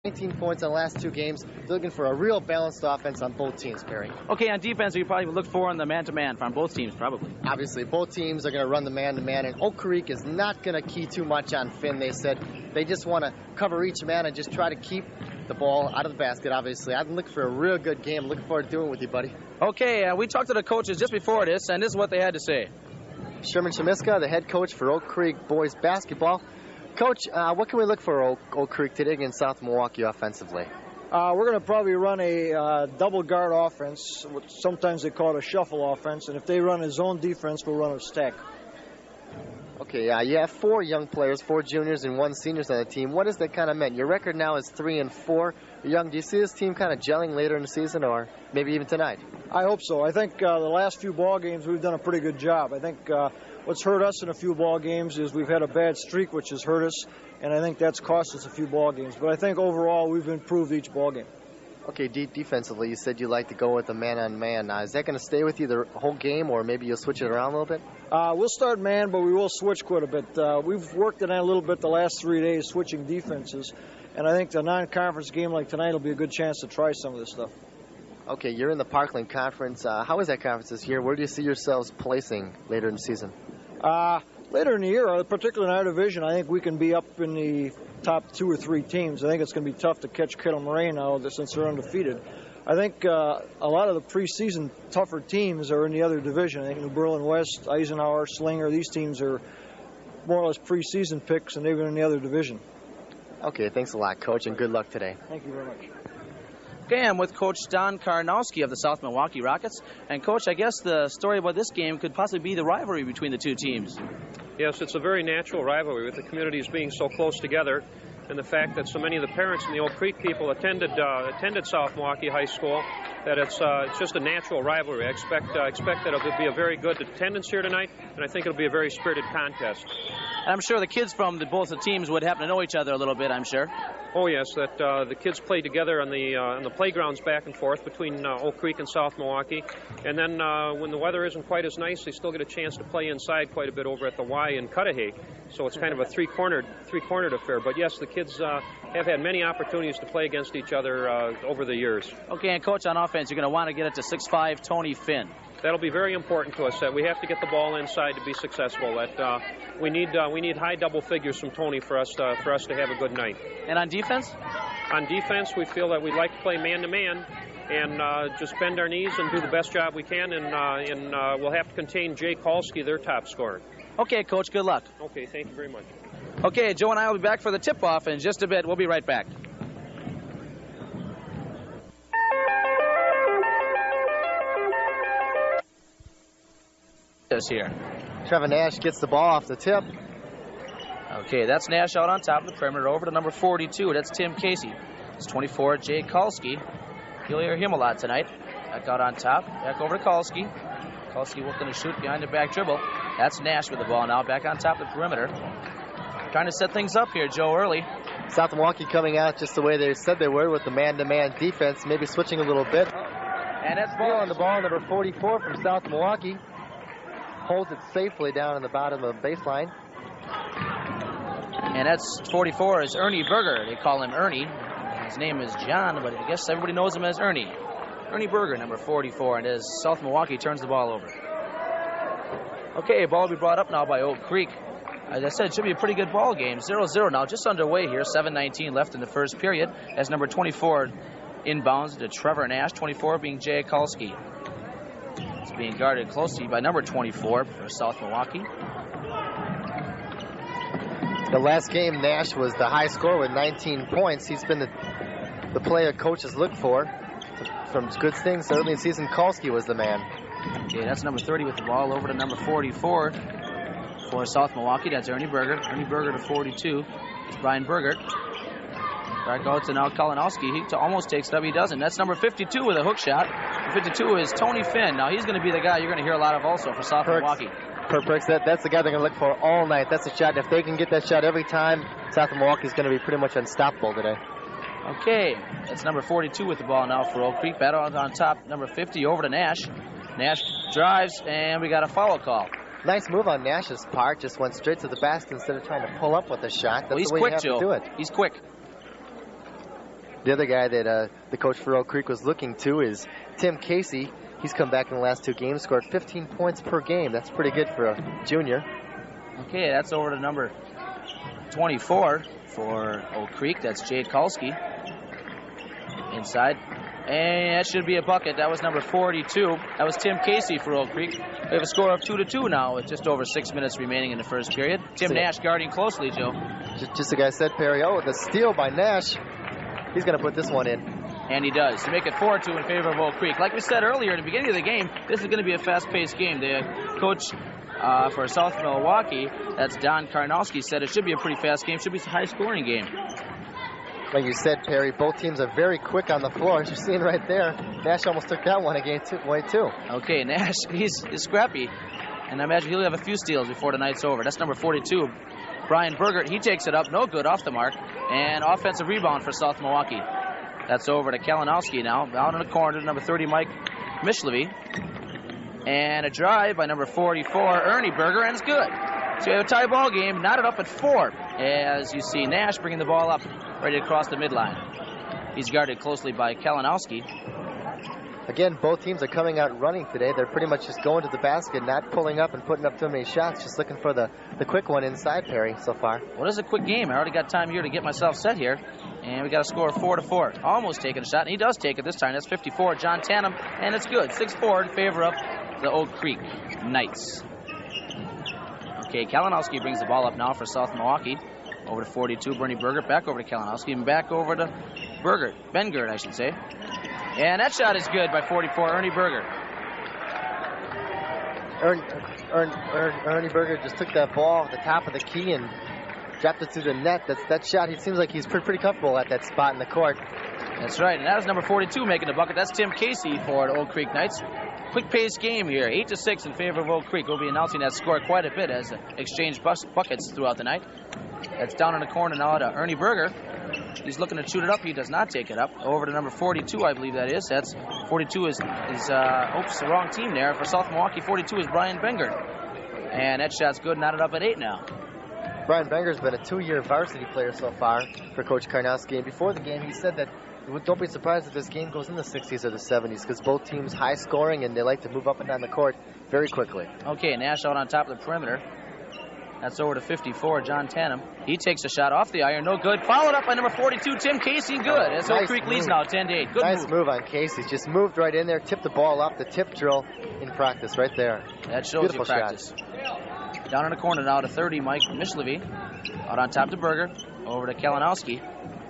19 points in the last 2 games. They're looking for a real balanced offense on both teams, Perry. Okay, on defense, you probably look for in the man-to-man from both teams, probably. Obviously, both teams are going to run the man-to-man, and Oak Creek is not going to key too much on Finn. They said they just want to cover each man and just try to keep the ball out of the basket, obviously. I'm looking for a real good game. Looking forward to doing it with you, buddy. Okay, we talked to the coaches just before this, and this is what they had to say. Sherman Chemiska, the head coach for Oak Creek boys basketball. Coach, what can we look for Oak Creek today against South Milwaukee offensively? We're going to probably run a double guard offense. Sometimes they call it a shuffle offense. And if they run a zone defense, we'll run a stack. Okay, you have 4 young players, 4 juniors and 1 seniors on the team. What does that kind of mean? Your record now is 3-4. Young, do you see this team kind of gelling later in the season or maybe even tonight? I hope so. I think the last few ball games we've done a pretty good job. I think what's hurt us in a few ball games is we've had a bad streak, which has hurt us, and I think that's cost us a few ball games. But I think overall we've improved each ball game. Okay, defensively, you said you like to go with a man-on-man. Is that going to stay with you the whole game, or maybe you'll switch it around a little bit? We'll start man, but we will switch quite a bit. We've worked on that a little bit the last 3 days, switching defenses, and I think the non-conference game like tonight will be a good chance to try some of this stuff. Okay, you're in the Parkland Conference. How is that conference this year? Where do you see yourselves placing later in the season? Later in the year, particularly in our division, I think we can be up in the top 2 or 3 teams. I think it's going to be tough to catch Kettle Moraine now since they're undefeated. I think a lot of the preseason tougher teams are in the other division. I think New Berlin West, Eisenhower, Slinger, these teams are more or less preseason picks, and they've been in the other division. Okay, thanks a lot, Coach, and good luck today. Thank you very much. Okay, I'm with Coach Don Karnowski of the South Milwaukee Rockets. And, Coach, I guess the story about this game could possibly be the rivalry between the 2 teams. Yes, it's a very natural rivalry with the communities being so close together, and the fact that so many of the parents and the Oak Creek people attended South Milwaukee High School, that it's just a natural rivalry. I expect that it'll be a very good attendance here tonight, and I think it'll be a very spirited contest. And I'm sure the kids from both the teams would happen to know each other a little bit, I'm sure. Oh yes, that the kids play together on the playgrounds back and forth between Oak Creek and South Milwaukee, and then when the weather isn't quite as nice, they still get a chance to play inside quite a bit over at the Y in Cudahy. So it's kind of a three-cornered affair. But yes, the kids have had many opportunities to play against each other over the years. Okay, and Coach, on offense, you're going to want to get it to 6'5" Tony Finn. That'll be very important to us. That we have to get the ball inside to be successful. That we need high double figures from Tony for us to have a good night. And on defense? On defense, we feel that we'd like to play man-to-man and just bend our knees and do the best job we can. And we'll have to contain Jay Kalski, their top scorer. Okay, Coach. Good luck. Okay, thank you very much. Okay, Joe and I will be back for the tip-off in just a bit. We'll be right back. Here. Trevor Nash gets the ball off the tip. Okay, that's Nash out on top of the perimeter over to number 42. That's Tim Casey. It's 24, Jay Kalski. You'll hear him a lot tonight. Back out on top. Back over to Kalski. Kalski looking to shoot behind the back dribble. That's Nash with the ball now. Back on top of the perimeter. Trying to set things up here, Joe, early. South Milwaukee coming out just the way they said they were with the man-to-man defense, maybe switching a little bit. And that's ball on the ball, number 44 from South Milwaukee. Holds it safely down in the bottom of the baseline. And that's 44 is Ernie Berger. They call him Ernie. His name is John, but I guess everybody knows him as Ernie. Ernie Berger, number 44, and as South Milwaukee turns the ball over. Okay, ball will be brought up now by Oak Creek. As I said, it should be a pretty good ball game. 0-0 now, just underway here. 7:19 left in the first period. As number 24 inbounds to Trevor Nash, 24 being Jay Kalski. It's being guarded closely by number 24 for South Milwaukee. The last game, Nash was the high scorer with 19 points. He's been the player coaches look for. From good things early in the season, Kalski was the man. Okay, that's number 30 with the ball over to number 44 for South Milwaukee. That's Ernie Berger. Ernie Berger to 42. It's Brian Berger. Back out to now Kalinowski. He almost takes it up. He doesn't. That's number 52 with a hook shot. 52 is Tony Finn. Now he's going to be the guy you're going to hear a lot of also for South Milwaukee. Perks, that's the guy they're going to look for all night. That's a shot. If they can get that shot every time, South Milwaukee is going to be pretty much unstoppable today. Okay, that's number 42 with the ball now for Oak Creek. Battle on top, number 50 over to Nash. Nash drives, and we got a foul call. Nice move on Nash's part. Just went straight to the basket instead of trying to pull up with a shot. That's well, he's the way quick, you have Joe. to do it. He's quick. The other guy that the coach for Oak Creek was looking to is Tim Casey. He's come back in the last 2 games, scored 15 points per game. That's pretty good for a junior. Okay, that's over to number 24 for Oak Creek. That's Jade Kalski. Inside. And that should be a bucket. That was number 42. That was Tim Casey for Oak Creek. We have a score of 2-2 now with just over 6 minutes remaining in the first period. Tim Nash guarding closely, Joe. Just the guy said, Perry. Oh, the steal by Nash. He's going to put this one in. And he does, to make it 4-2 in favor of Oak Creek. Like we said earlier at the beginning of the game, this is going to be a fast-paced game. The coach for South Milwaukee, that's Don Karnowski, said it should be a pretty fast game. Should be a high-scoring game. Like you said, Perry, both teams are very quick on the floor. As you're seeing right there, Nash almost took that one away too. Okay, Nash, he's scrappy. And I imagine he'll have a few steals before the night's over. That's number 42. Brian Bergert, he takes it up. No good, off the mark. And offensive rebound for South Milwaukee. That's over to Kalinowski now. Out in the corner, number 30, Mike Mishlevy. And a drive by number 44, Ernie Berger, and it's good. So we have a tie ball game, knotted up at 4. As you see Nash bringing the ball up, ready to cross the midline. He's guarded closely by Kalinowski. Again, both teams are coming out running today. They're pretty much just going to the basket, not pulling up and putting up too many shots, just looking for the quick one inside, Perry, so far. Well, this is a quick game. I already got time here to get myself set here. And we got a score of 4-4. Almost taking a shot, and he does take it this time. That's 54, John Tannum, and it's good. 6-4 in favor of the Oak Creek Knights. Okay, Kalinowski brings the ball up now for South Milwaukee. Over to 42, Bernie Bergert. Back over to Kalinowski, and back over to Bengert, I should say. And that shot is good by 44, Ernie Berger. Ernie Berger just took that ball at the top of the key and dropped it to the net. That shot, he seems like he's pretty comfortable at that spot in the court. That's right, and that was number 42 making the bucket. That's Tim Casey for the Oak Creek Knights. Quick-paced game here, 8-6 in favor of Oak Creek. We'll be announcing that score quite a bit as exchange buckets throughout the night. That's down in the corner now to Ernie Berger. He's looking to shoot it up. He does not take it up. Over to number 42, I believe that is. That's 42 is the wrong team there. For South Milwaukee, 42 is Brian Bengert. And that shot's good, knotted up at 8 now. Brian Benger's been a 2-year varsity player so far for Coach Karnowski. And before the game, he said that don't be surprised if this game goes in the 60s or the 70s because both teams high scoring and they like to move up and down the court very quickly. Okay, Nash out on top of the perimeter. That's over to 54, John Tannum. He takes a shot off the iron, no good. Followed up by number 42, Tim Casey, good. As Oak Creek leads now, 10-8. Good nice move on Casey. Just moved right in there, tipped the ball up, the tip drill in practice right there. That shows Beautiful you practice. Shot. Down in the corner now to 30, Mike Mishlevy. Out on top to Berger. Over to Kalinowski.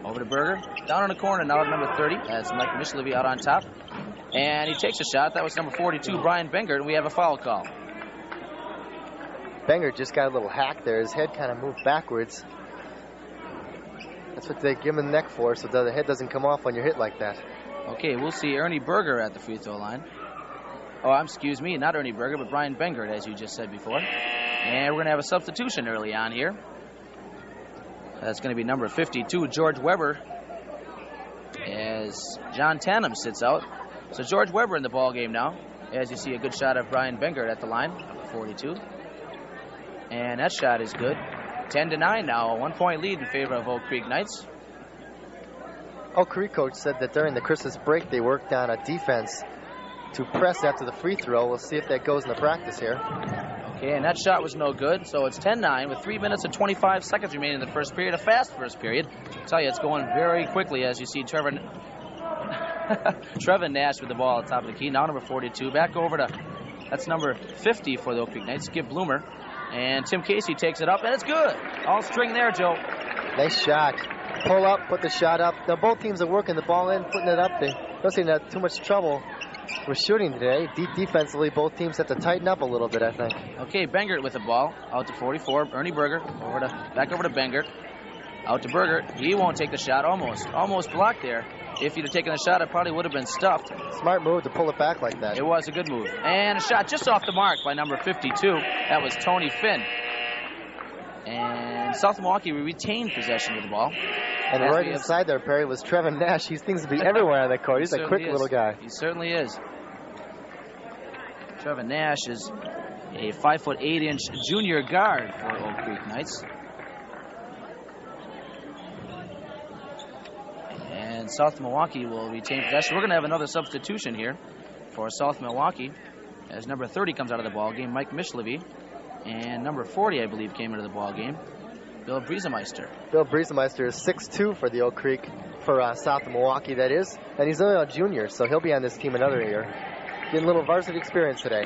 Over to Berger. Down in the corner now to number 30. That's Mike Mishlevy out on top. And he takes a shot. That was number 42, Brian Bengert, and we have a foul call. Bengert just got a little hack there. His head kind of moved backwards. That's what they give him the neck for, so the head doesn't come off when you're hit like that. Okay, we'll see Ernie Berger at the free throw line. Oh, excuse me, not Ernie Berger, but Brian Bengert, as you just said before. And we're going to have a substitution early on here. That's going to be number 52, George Weber, as John Tannum sits out. So George Weber in the ball game now, as you see a good shot of Brian Bengert at the line, 42. And that shot is good. 10-9 now, a 1-point lead in favor of Oak Creek Knights. Oak Creek coach said that during the Christmas break they worked on a defense to press after the free throw. We'll see if that goes in the practice here. Okay, and that shot was no good, so it's 10-9 with 3 minutes and 25 seconds remaining in the first period. A fast first period. I tell you, it's going very quickly as you see Trevin Nash with the ball at the top of the key. Now number 42. Back over to, that's number 50 for the Oak Creek Knights, Skip Bloomer. And Tim Casey takes it up, and it's good. All string there, Joe. Nice shot. Pull up, put the shot up. Now both teams are working the ball in, putting it up. They don't seem to have too much trouble with shooting today. Defensively, both teams have to tighten up a little bit, I think. Okay, Bengert with the ball. Out to 44, Ernie Berger. Back over to Bengert. Out to Berger. He won't take the shot. Almost blocked there. If he'd have taken the shot, it probably would have been stuffed. Smart move to pull it back like that. It was a good move. And a shot just off the mark by number 52. That was Tony Finn. And South Milwaukee retained possession of the ball. And right inside there, Perry, was Trevin Nash. He seems to be everywhere on the court. He's a quick little guy. He certainly is. Trevin Nash is a 5'8" junior guard for Oak Creek Knights. And and South Milwaukee will retain possession. We're going to have another substitution here for South Milwaukee as number 30 comes out of the ball game, Mike Mishlevy, and number 40, I believe, came into the ball game, Bill Briesemeister. Bill Briesemeister is 6'2" for the Oak Creek, for South Milwaukee, that is, and he's only a junior, so he'll be on this team another year. Getting a little varsity experience today.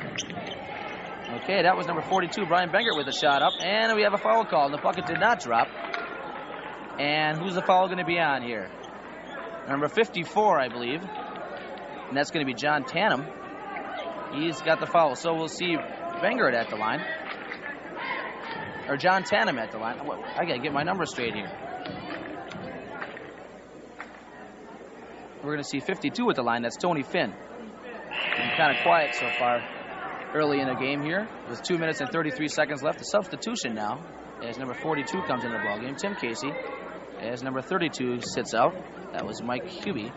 Okay, that was number 42, Brian Bengert, with a shot up, and we have a foul call, and the bucket did not drop. And who's the foul going to be on here? Number 54, I believe, and that's going to be John Tannum. He's got the foul, so we'll see Bengert at the line, or John Tannum at the line. I got to get my numbers straight here. We're going to see 52 at the line. That's Tony Finn. Been kind of quiet so far early in the game here. With 2 minutes and 33 seconds left. The substitution now as number 42 comes into the ballgame. Tim Casey as number 32 sits out. That was Mike Hubie.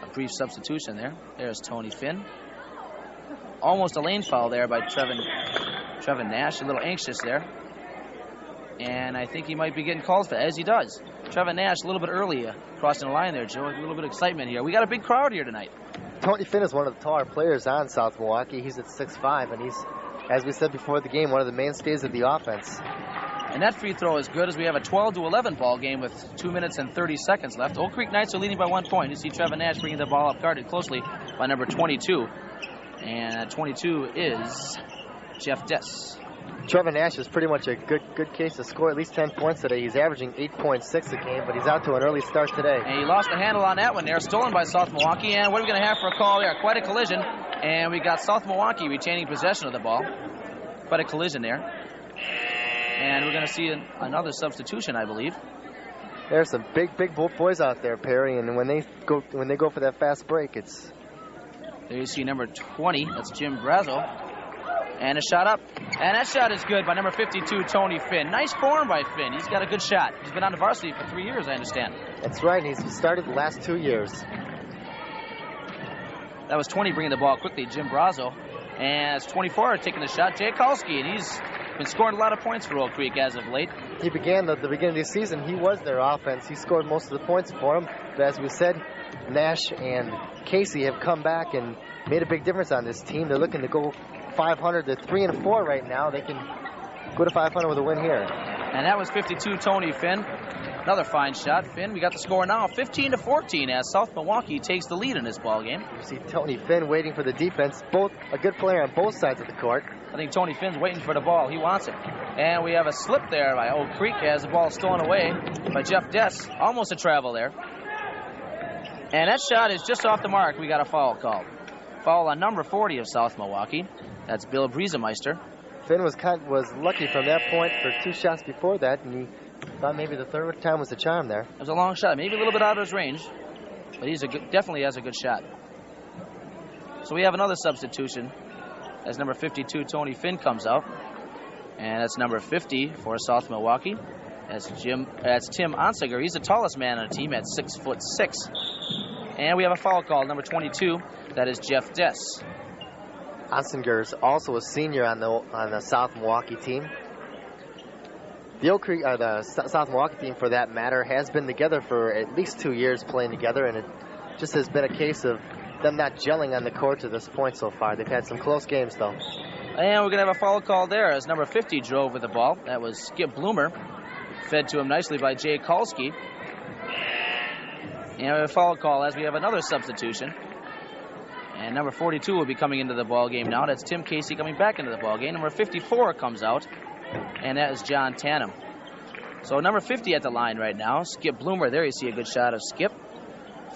A brief substitution there. There's Tony Finn. Almost a lane foul there by Trevin Nash. A little anxious there. And I think he might be getting calls for that, as he does. Trevin Nash a little bit early crossing the line there, Joe. A little bit of excitement here. We got a big crowd here tonight. Tony Finn is one of the taller players on South Milwaukee. He's at 6'5", and he's, as we said before the game, one of the mainstays of the offense. And that free throw is good as we have a 12-11 ball game with 2 minutes and 30 seconds left. Oak Creek Knights are leading by 1 point. You see Trevin Nash bringing the ball up, guarded closely by number 22. And 22 is Jeff Dess. Trevin Nash is pretty much a good case to score at least 10 points today. He's averaging 8.6 a game, but he's out to an early start today. And he lost the handle on that one there, stolen by South Milwaukee. And what are we going to have for a call there? Quite a collision. And we got South Milwaukee retaining possession of the ball. Quite a collision there. And we're going to see another substitution, I believe. There's some big boys out there, Perry, and when they go for that fast break, it's... There you see number 20, that's Jim Brazo. And a shot up. And that shot is good by number 52, Tony Finn. Nice form by Finn. He's got a good shot. He's been on the varsity for 3 years, I understand. That's right. He's started the last 2 years. That was 20 bringing the ball quickly, Jim Brazo. And it's 24 taking the shot, Jay Kalski. And he's been scoring a lot of points for Oak Creek as of late. He began the beginning of the season. He was their offense. He scored most of the points for them. But as we said, Nash and Casey have come back and made a big difference on this team. They're looking to go 500. They're 3-4 right now. They can go to 500 with a win here. And that was 52, Tony Finn. Another fine shot. Finn, we got the score now, 15-14, as South Milwaukee takes the lead in this ball game. You see Tony Finn waiting for the defense. Both a good player on both sides of the court. I think Tony Finn's waiting for the ball. He wants it. And we have a slip there by Oak Creek as the ball is stolen away by Jeff Dess. Almost a travel there. And that shot is just off the mark. We got a foul called. Foul on number 40 of South Milwaukee. That's Bill Briesemeister. Finn was lucky from that point for 2 shots before that, and he thought maybe the third time was the charm there. It was a long shot, maybe a little bit out of his range, but he's definitely has a good shot. So we have another substitution as number 52, Tony Finn, comes out, and that's number 50 for South Milwaukee. That's Tim Onsiger. He's the tallest man on the team at 6'6". And we have a foul call, number 22. That is Jeff Dess. Onsiger is also a senior on the South Milwaukee team. The Oak Creek, or the South Milwaukee team, for that matter, has been together for at least 2 years playing together, and it just has been a case of them not gelling on the court to this point so far. They've had some close games, though. And we're going to have a foul call there as number 50 drove with the ball. That was Skip Bloomer. Fed to him nicely by Jay Kalski. And we have a foul call as we have another substitution. And number 42 will be coming into the ball game now. That's Tim Casey coming back into the ball game. Number 54 comes out, and that is John Tannum. So number 50 at the line right now. Skip Bloomer there. You see a good shot of Skip.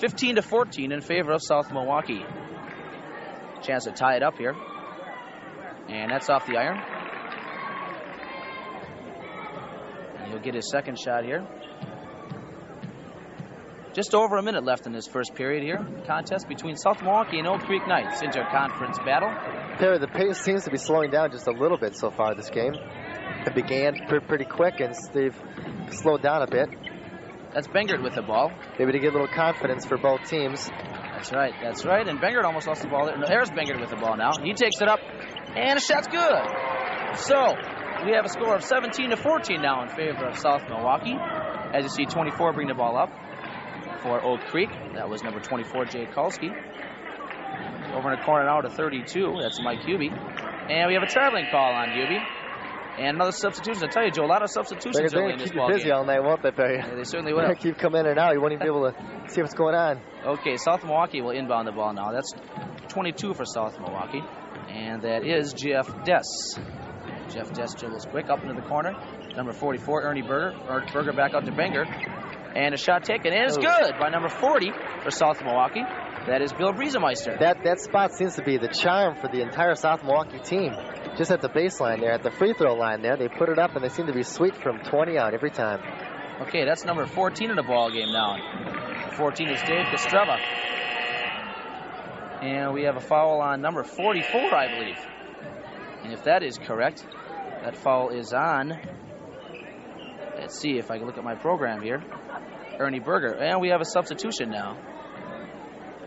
15-14 in favor of South Milwaukee. Chance to tie it up here. And that's off the iron. And he'll get his second shot here. Just over a minute left in this first period here. Contest between South Milwaukee and Oak Creek Knights. Interconference battle. Perry, the pace seems to be slowing down just a little bit so far this game. It began pretty quick, and they've slowed down a bit. That's Bengert with the ball. Maybe to get a little confidence for both teams. That's right, that's right. And Bengert almost lost the ball there. No, there's Bengert with the ball now. He takes it up, and the shot's good. So, we have a score of 17-14 now in favor of South Milwaukee. As you see, 24 bring the ball up. for Oak Creek. That was number 24, Jay Kulski. Over in the corner now to 32. That's Mike Hubie. And we have a traveling call on Hubie. And another substitution. I tell you, Joe, a lot of substitutions early in this ball game. Keep you busy all night, won't they, Perry? Yeah, they certainly will. Keep coming in and out. You won't even be able to see what's going on. Okay, South Milwaukee will inbound the ball now. That's 22 for South Milwaukee. And that is Jeff Dess. Jeff Dess dribbles quick up into the corner. Number 44, Ernie Berger. Berger back out to Benger. And a shot taken. And it's good by number 40 for South Milwaukee. That is Bill Briesemeister. That spot seems to be the charm for the entire South Milwaukee team. Just at the baseline there, at the free throw line there, they put it up and they seem to be sweet from 20 out every time. Okay, that's number 14 in the ball game now. 14 is Dave Kostreva. And we have a foul on number 44, I believe. And if that is correct, that foul is on. Let's see if I can look at my program here. Ernie Berger. And we have a substitution now.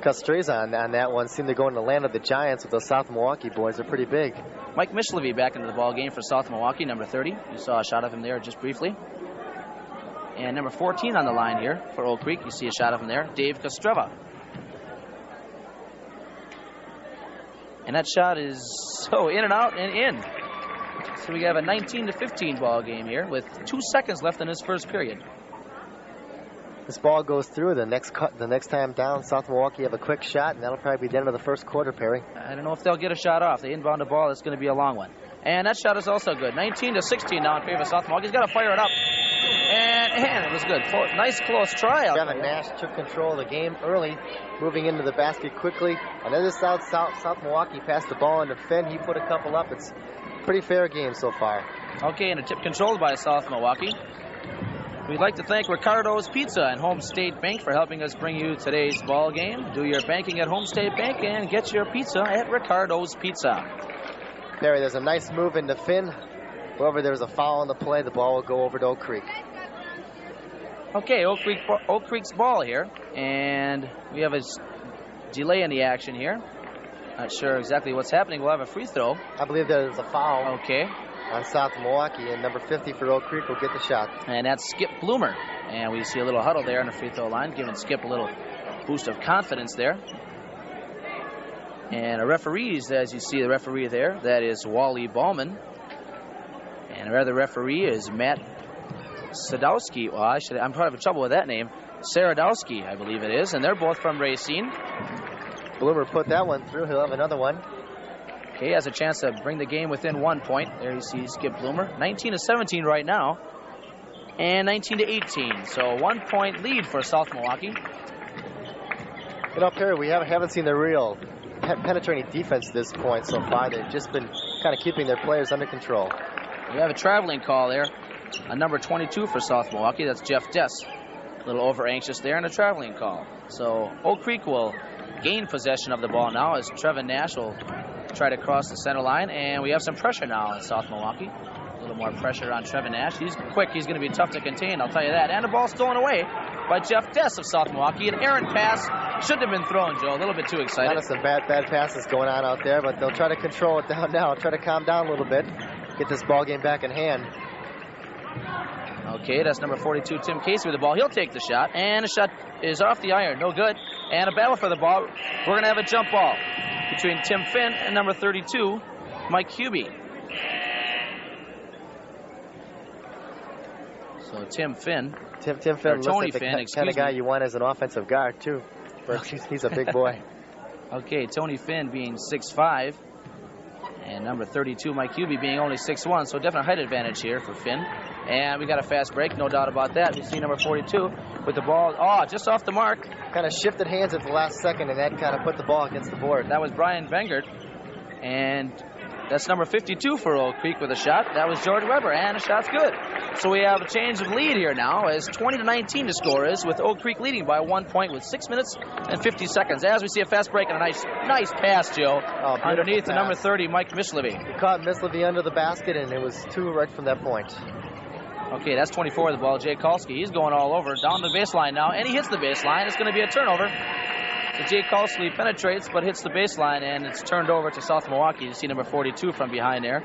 Kostreva on that one seemed to go in the land of the Giants with those South Milwaukee boys. They're pretty big. Mike Mishlevy back into the ball game for South Milwaukee, number 30. You saw a shot of him there just briefly. And number 14 on the line here for Oak Creek. You see a shot of him there, Dave Kostreva. And that shot is in and out and in. So we have a 19-15 ball game here with 2 seconds left in this first period. This ball goes through. The next time down, South Milwaukee have a quick shot, and that'll probably be the end of the first quarter, Perry. I don't know if they'll get a shot off. They inbound the ball. It's going to be a long one. And that shot is also good. 19-16 now in favor of South Milwaukee. He's got to fire it up. And it was good. Nice close try out Kevin Nash took control of the game early, moving into the basket quickly. And then South Milwaukee passed the ball into Finn. He put a couple up. It's a pretty fair game so far. Okay, and a tip controlled by South Milwaukee. We'd like to thank Ricardo's Pizza and Home State Bank for helping us bring you today's ball game. Do your banking at Home State Bank and get your pizza at Ricardo's Pizza. Perry, there's a nice move into Finn. However, there's a foul on the play. The ball will go over to Oak Creek. Okay, Oak Creek's ball here. And we have a delay in the action here. Not sure exactly what's happening. We'll have a free throw. I believe there's a foul. Okay. On South Milwaukee, and number 50 for Oak Creek will get the shot. And that's Skip Bloomer. And we see a little huddle there on the free throw line, giving Skip a little boost of confidence there. And a referees, as you see the referee there, that is Wally Ballman. And our other referee is Matt Sadowski. Well, I'm having trouble with that name. Saradowski, I believe it is. And they're both from Racine. Bloomer put that one through. He'll have another one. Okay, has a chance to bring the game within 1 point. There you see Skip Bloomer. 19-17 right now. And 19-18. So 1 point lead for South Milwaukee. You know, Perry, we haven't seen the real penetrating defense at this point so far. They've just been kind of keeping their players under control. We have a traveling call there. A number 22 for South Milwaukee. That's Jeff Dess. A little over anxious there, and a traveling call. So Oak Creek will gain possession of the ball now as Trevin Nash will try to cross the center line, and we have some pressure now in South Milwaukee. A little more pressure on Trevin Nash. He's quick. He's going to be tough to contain, I'll tell you that. And the ball stolen away by Jeff Dess of South Milwaukee. An errant pass shouldn't have been thrown, Joe. A little bit too excited. Kind of some bad passes going on out there, but they'll try to control it down now. Try to calm down a little bit. Get this ball game back in hand. Okay, that's number 42, Tim Casey with the ball. He'll take the shot, and the shot is off the iron. No good. And a battle for the ball. We're going to have a jump ball between Tim Finn and number 32, Mike Hubie. So Tim Finn. Tim Finn looks like the kind of guy you want as an offensive guard, too. But he's a big boy. Okay, Tony Finn being 6'5", and number 32, Mike Hubie, being only 6'1", so definite height advantage here for Finn. And we got a fast break, no doubt about that. We see number 42 with the ball, just off the mark. Kind of shifted hands at the last second, and that kind of put the ball against the board. That was Brian Bengert, and that's number 52 for Oak Creek with a shot. That was George Weber, and the shot's good. So we have a change of lead here now, as 20-19 the score is, with Oak Creek leading by 1 point with 6 minutes and 50 seconds. As we see a fast break and a nice pass, Joe, underneath the number 30, Mike Mishlevy. He caught Mishlevy under the basket, and it was 2 right from that point. Okay, that's 24 of the ball, Jay Kulski. He's going all over, down the baseline now, and he hits the baseline. It's going to be a turnover. So Jay Kulski penetrates, but hits the baseline, and it's turned over to South Milwaukee. You see number 42 from behind there,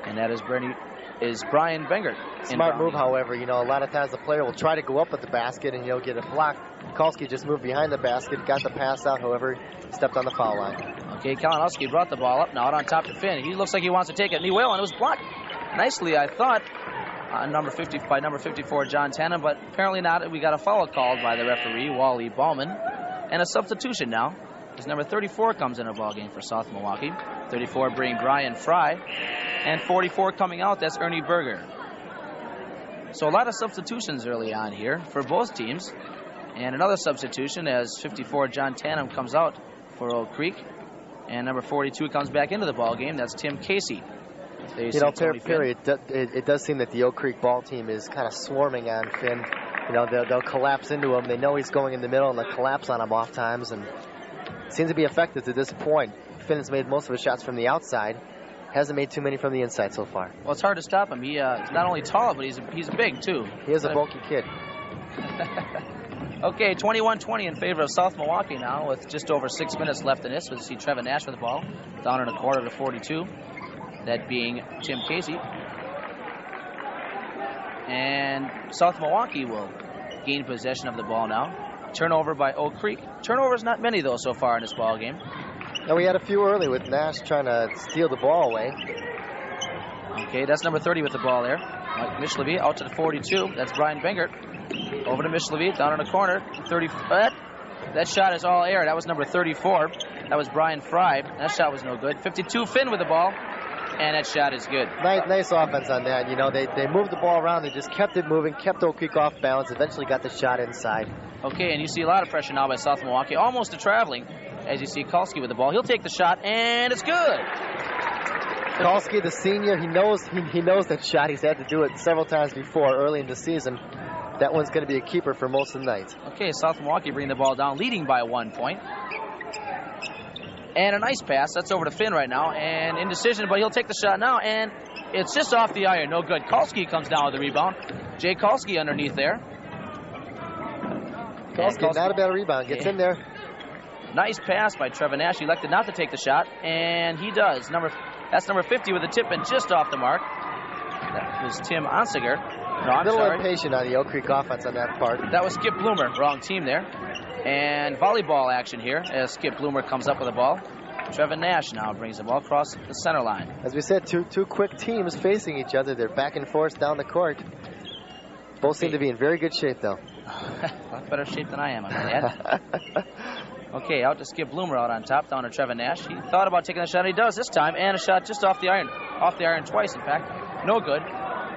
and that is is Brian Bengert. Smart move, however. You know, a lot of times the player will try to go up at the basket and, get a block. Kalski just moved behind the basket, got the pass out, however, stepped on the foul line. Okay, Kalinowski brought the ball up, now out on top to Finn. He looks like he wants to take it, and he will, and it was blocked nicely, I thought, number 54, John Tannen, but apparently not. We got a foul called by the referee, Wally Ballman, and a substitution now, as number 34 comes in the ball game for South Milwaukee. 34 bringing Brian Fry, and 44 coming out, that's Ernie Berger. So a lot of substitutions early on here for both teams. And another substitution as 54 John Tannen comes out for Oak Creek. And number 42 comes back into the ball game. That's Tim Casey. Perry, it does seem that the Oak Creek ball team is kind of swarming on Finn. They'll collapse into him. They know he's going in the middle, and they'll collapse on him off times. And it seems to be effective to this point. Finn's made most of his shots from the outside. Hasn't made too many from the inside so far. Well, it's hard to stop him. He's not only tall, but he's big, too. He is a bulky kid. Okay, 21-20 in favor of South Milwaukee now with just over 6 minutes left in this. We'll see Trevin Nash with the ball down in a quarter to 42. That being Tim Casey. And South Milwaukee will gain possession of the ball now. Turnover by Oak Creek. Turnovers not many, though, so far in this ball game. Now, we had a few early with Nash trying to steal the ball away. Okay, that's number 30 with the ball there. Mike Mishlevy out to the 42. That's Brian Bengert. Over to Mishlevy, down in the corner. 30. That shot is all air. That was number 34. That was Brian Fry. That shot was no good. 52, Finn with the ball. And that shot is good. Nice offense on that. They moved the ball around. They just kept it moving, kept Oak Creek off balance, eventually got the shot inside. Okay, and you see a lot of pressure now by South Milwaukee. Almost to traveling. As you see Kalski with the ball. He'll take the shot, and it's good. Kalski, the senior, he knows that shot. He's had to do it several times before early in the season. That one's going to be a keeper for most of the night. Okay, South Milwaukee bringing the ball down, leading by 1 point. And a nice pass. That's over to Finn right now. And indecision, but he'll take the shot now. And it's just off the iron. No good. Kalski comes down with the rebound. Jay Kalski underneath there. Kalski, not a bad rebound. Gets in there. Nice pass by Trevin Nash. He elected not to take the shot. And he does. That's number 50 with the tip and just off the mark. That was Tim Onsiger. No, I'm sorry. A little impatient impatient on the Oak Creek offense on that part. That was Skip Bloomer. Wrong team there. And volleyball action here as Skip Bloomer comes up with the ball. Trevin Nash now brings the ball across the center line. As we said, two quick teams facing each other. They're back and forth down the court. Both seem to be in very good shape, though. A lot better shape than I am, I'm going to add. Okay, out to Skip Bloomer out on top, down to Trevin Nash. He thought about taking a shot, he does this time, and a shot just off the iron. Off the iron twice, in fact. No good.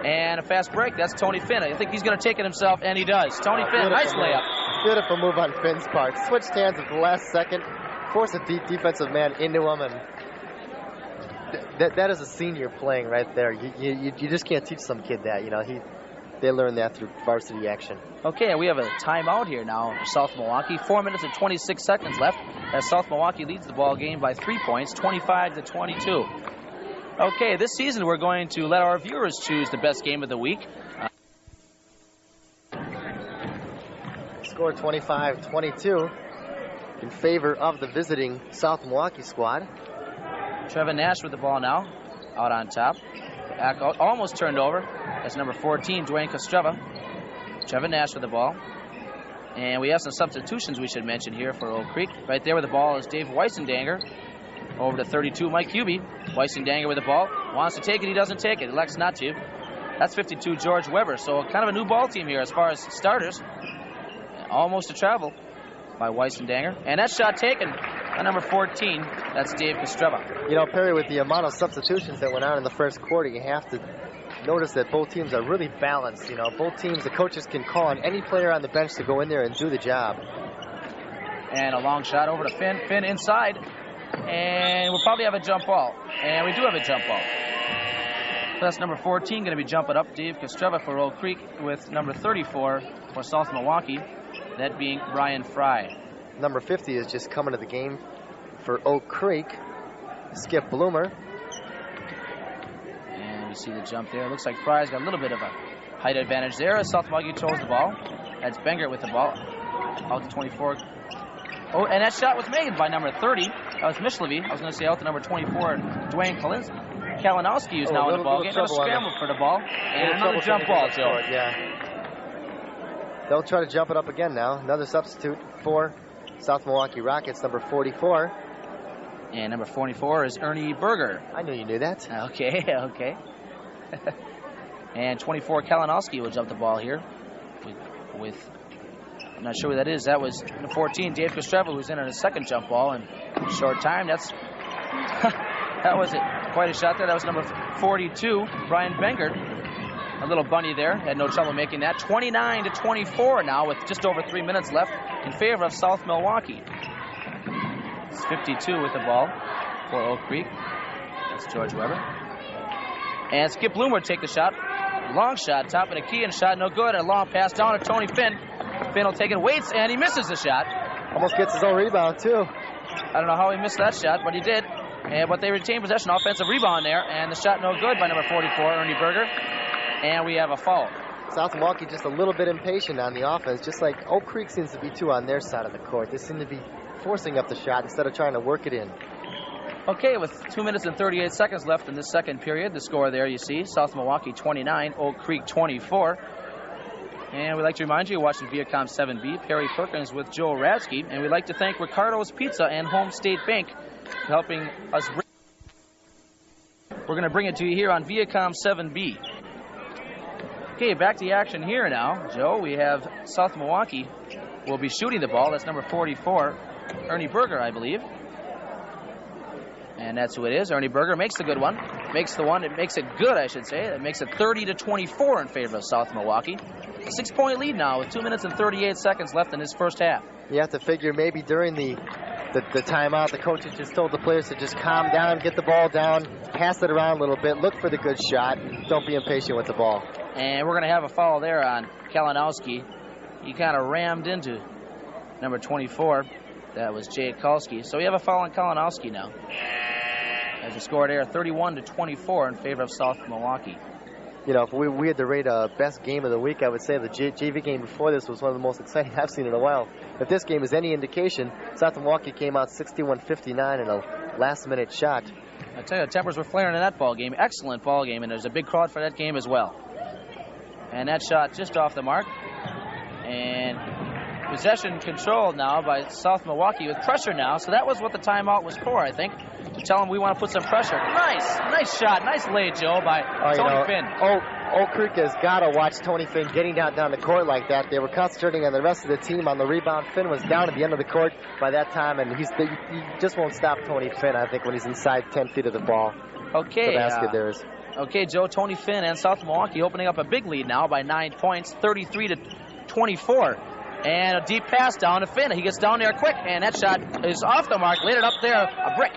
And a fast break, that's Tony Finn. I think he's going to take it himself, and he does. Tony Finn, nice layup. Beautiful move on Finn's part. Switched hands at the last second, forced a deep defensive man into him, and that is a senior playing right there. You just can't teach some kid that. They learn that through varsity action. Okay, we have a timeout here now for South Milwaukee. 4 minutes and 26 seconds left as South Milwaukee leads the ball game by 3 points, 25-22. Okay, this season we're going to let our viewers choose the best game of the week. Score 25-22 in favor of the visiting South Milwaukee squad. Trevin Nash with the ball now, out on top. Almost turned over. That's number 14, Dwayne Kostreva. Trevin Nash with the ball. And we have some substitutions we should mention here for Oak Creek. Right there with the ball is Dave Weisendanger. Over to 32, Mike Hubie. Weisendanger with the ball. Wants to take it, he doesn't take it. Elects not to. That's 52, George Weber. So kind of a new ball team here as far as starters. Almost to travel by Weisendanger. And that shot taken by number 14. That's Dave Kostreva. Perry, with the amount of substitutions that went on in the first quarter, you have to notice that both teams are really balanced. Both teams, the coaches can call on any player on the bench to go in there and do the job. And a long shot over to Finn. Finn inside. And we'll probably have a jump ball. And we do have a jump ball. So that's number 14 going to be jumping up. Dave Kostreva for Oak Creek with number 34 for South Milwaukee. That being Brian Fry. Number 50 is just coming to the game for Oak Creek. Skip Bloomer. And we see the jump there. Looks like Fry's got a little bit of a height advantage there as South Milwaukee throws the ball. That's Bengert with the ball. Out to 24. Oh, and that shot was made by number 30. That was Mishlevy. I was going to say out to number 24, Dwayne Kalinowski, who's now in the ball game. Going to scramble for the ball. And another jump ball, Joe. Yeah. They'll try to jump it up again now. Another substitute for South Milwaukee Rockets, number 44. And number 44 is Ernie Berger. I knew you knew that. Okay, okay. And 24, Kalinowski will jump the ball here with I'm not sure who that is. That was 14, Dave Kostreva, who's in on his second jump ball in a short time. That's that was it. Quite a shot there. That was number 42, Brian Bengert. A little bunny there. Had no trouble making that. 29-24 now with just over 3 minutes left in favor of South Milwaukee. It's 52 with the ball for Oak Creek. That's George Weber. And Skip Bloomer take the shot. Long shot, top of the key, and shot no good. A long pass down to Tony Finn. Finn will take it, waits, and he misses the shot. Almost gets his own rebound, too. I don't know how he missed that shot, but he did. But they retain possession, offensive rebound there, and the shot no good by number 44, Ernie Berger. And we have a foul. South Milwaukee just a little bit impatient on the offense, just like Oak Creek seems to be too on their side of the court. They seem to be forcing up the shot instead of trying to work it in. Okay, with 2 minutes and 38 seconds left in this second period, the score there you see, South Milwaukee 29, Oak Creek 24. And we'd like to remind you, you're watching Viacom 7B, Perry Perkins with Joe Radsky. And we'd like to thank Ricardo's Pizza and Home State Bank for helping us We're going to bring it to you here on Viacom 7B. Okay, back to the action here now, Joe. We have South Milwaukee will be shooting the ball. That's number 44, Ernie Berger, I believe. And that's who it is. Ernie Berger makes the good one. Makes the one. It makes it good, I should say. It makes it 30-24 in favor of South Milwaukee. A 6-point lead now with 2 minutes and 38 seconds left in this first half. You have to figure maybe during the timeout, the coaches just told the players to just calm down, get the ball down, pass it around a little bit, look for the good shot. Don't be impatient with the ball. And we're going to have a foul there on Kalinowski. He kind of rammed into number 24. That was Jay Kulski. So we have a foul on Kalinowski now. As the score there, 31-24 in favor of South Milwaukee. You know, if we had to rate a best game of the week, I would say the JV game before this was one of the most exciting I've seen in a while. If this game is any indication, South Milwaukee came out 61-59 in a last-minute shot. I tell you, the tempers were flaring in that ball game. Excellent ball game, and there's a big crowd for that game as well. And that shot just off the mark. And possession controlled now by South Milwaukee with pressure now. So that was what the timeout was for, I think, to tell them we want to put some pressure. Nice shot. Nice lay, Joe, by Tony Finn. Oak Creek has got to watch Tony Finn getting down the court like that. They were concentrating on the rest of the team on the rebound. Finn was down at the end of the court by that time, and he just won't stop Tony Finn, I think, when he's inside 10 feet of the ball. Okay. The basket there is. Okay, Joe, Tony Finn and South Milwaukee opening up a big lead now by 9 points, 33-24. And a deep pass down to Finn. He gets down there quick, and that shot is off the mark. Laid it up there, a brick.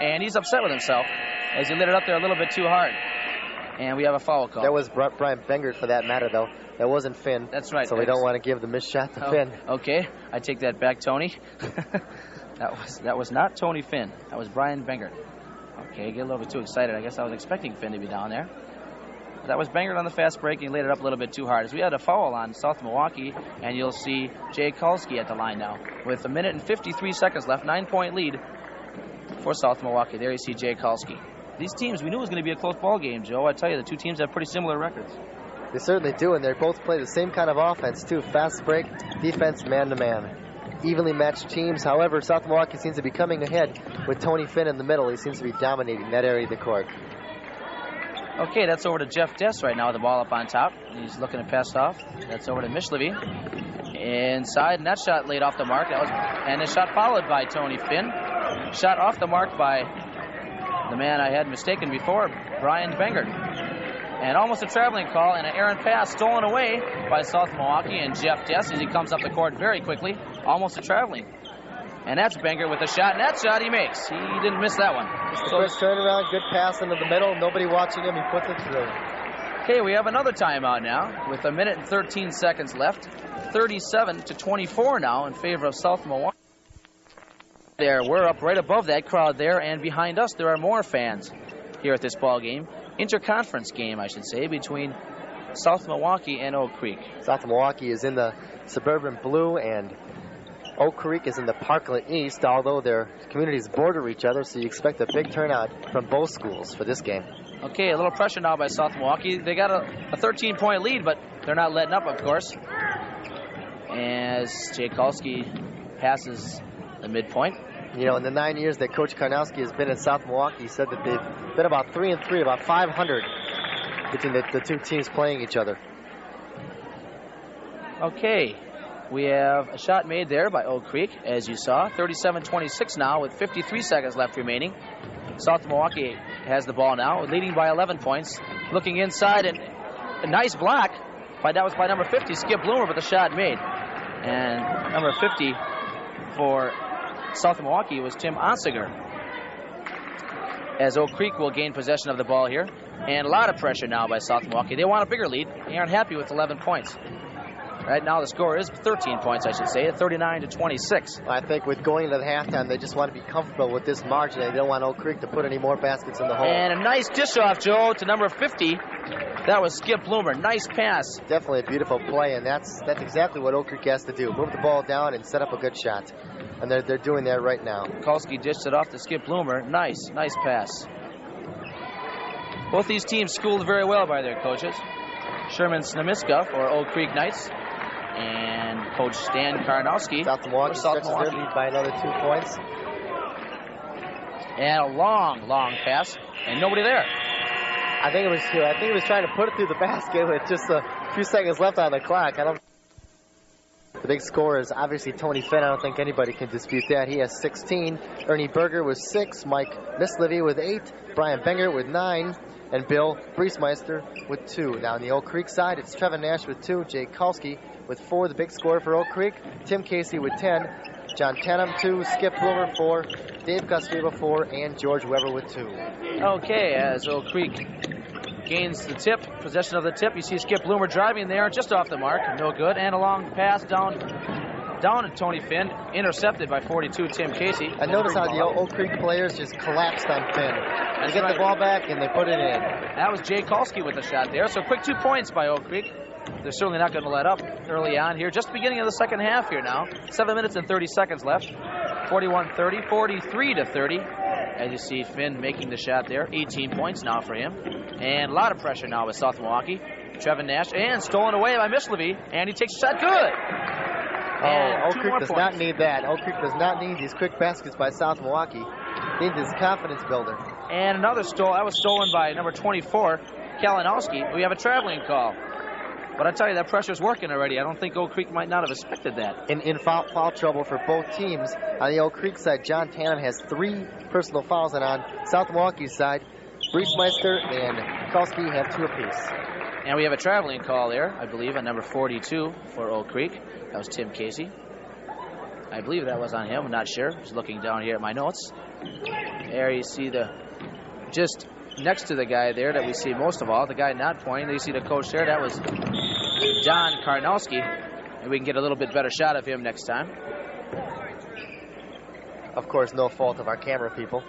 And he's upset with himself as he lit it up there a little bit too hard. And we have a foul call. That was Brian Bengert for that matter, though. That wasn't Finn. That's right. So we don't want to give the missed shot to Finn. Okay, I take that back, Tony. That was not Tony Finn. That was Brian Bengert. Okay, get a little bit too excited. I guess I was expecting Finn to be down there. That was Bengert on the fast break, and he laid it up a little bit too hard. As we had a foul on South Milwaukee, and you'll see Jay Kulski at the line now. With 1 minute and 53 seconds left, 9-point lead for South Milwaukee. There you see Jay Kulski. These teams, we knew it was going to be a close ball game, Joe. I tell you, the two teams have pretty similar records. They certainly do, and they both play the same kind of offense, too. Fast break, defense, man-to-man. Evenly matched teams. However, South Milwaukee seems to be coming ahead with Tony Finn in the middle. He seems to be dominating that area of the court. Okay, that's over to Jeff Dess right now with the ball up on top. He's looking to pass off. That's over to Mishlevy. Inside, and that shot laid off the mark. And the shot followed by Tony Finn. Shot off the mark by the man I had mistaken before, Brian Bengert. And almost a traveling call and an errant pass stolen away by South Milwaukee and Jeff Dess as he comes up the court very quickly. Almost a traveling. And that's Bengert with a shot, and that shot he makes. He didn't miss that one. Just a quick turnaround, good pass into the middle. Nobody watching him. He puts it through. Okay, we have another timeout now with 1 minute and 13 seconds left. 37-24 now in favor of South Milwaukee. There, we're up right above that crowd there, and behind us there are more fans here at this ball game. Interconference game, I should say, between South Milwaukee and Oak Creek. South Milwaukee is in the suburban blue, and Oak Creek is in the Parkland East, although their communities border each other, so you expect a big turnout from both schools for this game. Okay, a little pressure now by South Milwaukee. They got a 13-point lead, but they're not letting up, of course. As Tchaikovsky passes the midpoint. You know, in the 9 years that Coach Karnowski has been in South Milwaukee, he said that they've been about 3-3, about 500 between the two teams playing each other. Okay, we have a shot made there by Oak Creek, as you saw. 37-26 now with 53 seconds left remaining. South Milwaukee has the ball now, leading by 11 points. Looking inside, and a nice block. That was by number 50, Skip Bloomer, but the shot made. And number 50 for South Milwaukee was Tim Onsiger. As Oak Creek will gain possession of the ball here. And a lot of pressure now by South Milwaukee. They want a bigger lead. They aren't happy with 11 points. Right now the score is 13 points, I should say, at 39-26. I think with going into the halftime, they just want to be comfortable with this margin. They don't want Oak Creek to put any more baskets in the hole. And a nice dish off, Joe, to number 50. That was Skip Bloomer. Nice pass. Definitely a beautiful play, and that's exactly what Oak Creek has to do. Move the ball down and set up a good shot. And they're doing that right now. Kalski dished it off to Skip Bloomer. Nice pass. Both these teams schooled very well by their coaches. Sherman Snemiska for Oak Creek Knights. And Coach Stan Karnowski. South Milwaukee stretches their lead by another 2 points. And a long pass, and nobody there. I think he was trying to put it through the basket with just a few seconds left on the clock. The big scorer is obviously Tony Finn. I don't think anybody can dispute that. He has 16. Ernie Berger with 6. Mike Mislevy with 8. Brian Benger with 9. And Bill Briesmeister with 2. Now on the Oak Creek side, it's Trevin Nash with 2. Jay Kalski with 4, the big scorer for Oak Creek. Tim Casey with 10. John Tenham 2. Skip Bloomer 4. Dave Kostreva 4. And George Weber with 2. Okay, as Oak Creek gains the tip, possession of the tip, you see Skip Bloomer driving there, just off the mark, no good. And a long pass down to Tony Finn, intercepted by 42 Tim Casey. And notice how the Oak Creek players just collapsed on Finn. They get the ball back and they put it in. That was Jay Kalski with the shot there. So quick 2 points by Oak Creek. They're certainly not going to let up early on here. Just the beginning of the second half here now. 7 minutes and 30 seconds left. 41-30, 43-30. As you see Finn making the shot there. 18 points now for him. And a lot of pressure now with South Milwaukee. Trevin Nash, and stolen away by Mislevy. And he takes a shot. Good. Oak Creek does not need that. Oak Creek does not need these quick baskets by South Milwaukee. Needs his confidence builder. And another that was stolen by number 24, Kalinowski. We have a traveling call. But I tell you, that pressure's working already. I don't think Oak Creek might not have expected that. In foul trouble for both teams. On the Oak Creek side, John Tanham has 3 personal fouls, and on South Milwaukee's side, Briesmeister and Kalski have 2 apiece. And we have a traveling call there, I believe, on number 42 for Oak Creek. That was Tim Casey. I believe that was on him. I'm not sure. Just looking down here at my notes. There you see just next to the guy there that we see most of all, the guy not pointing. You see the coach there. That was John Karnowski. And we can get a little bit better shot of him next time. Of course, no fault of our camera people.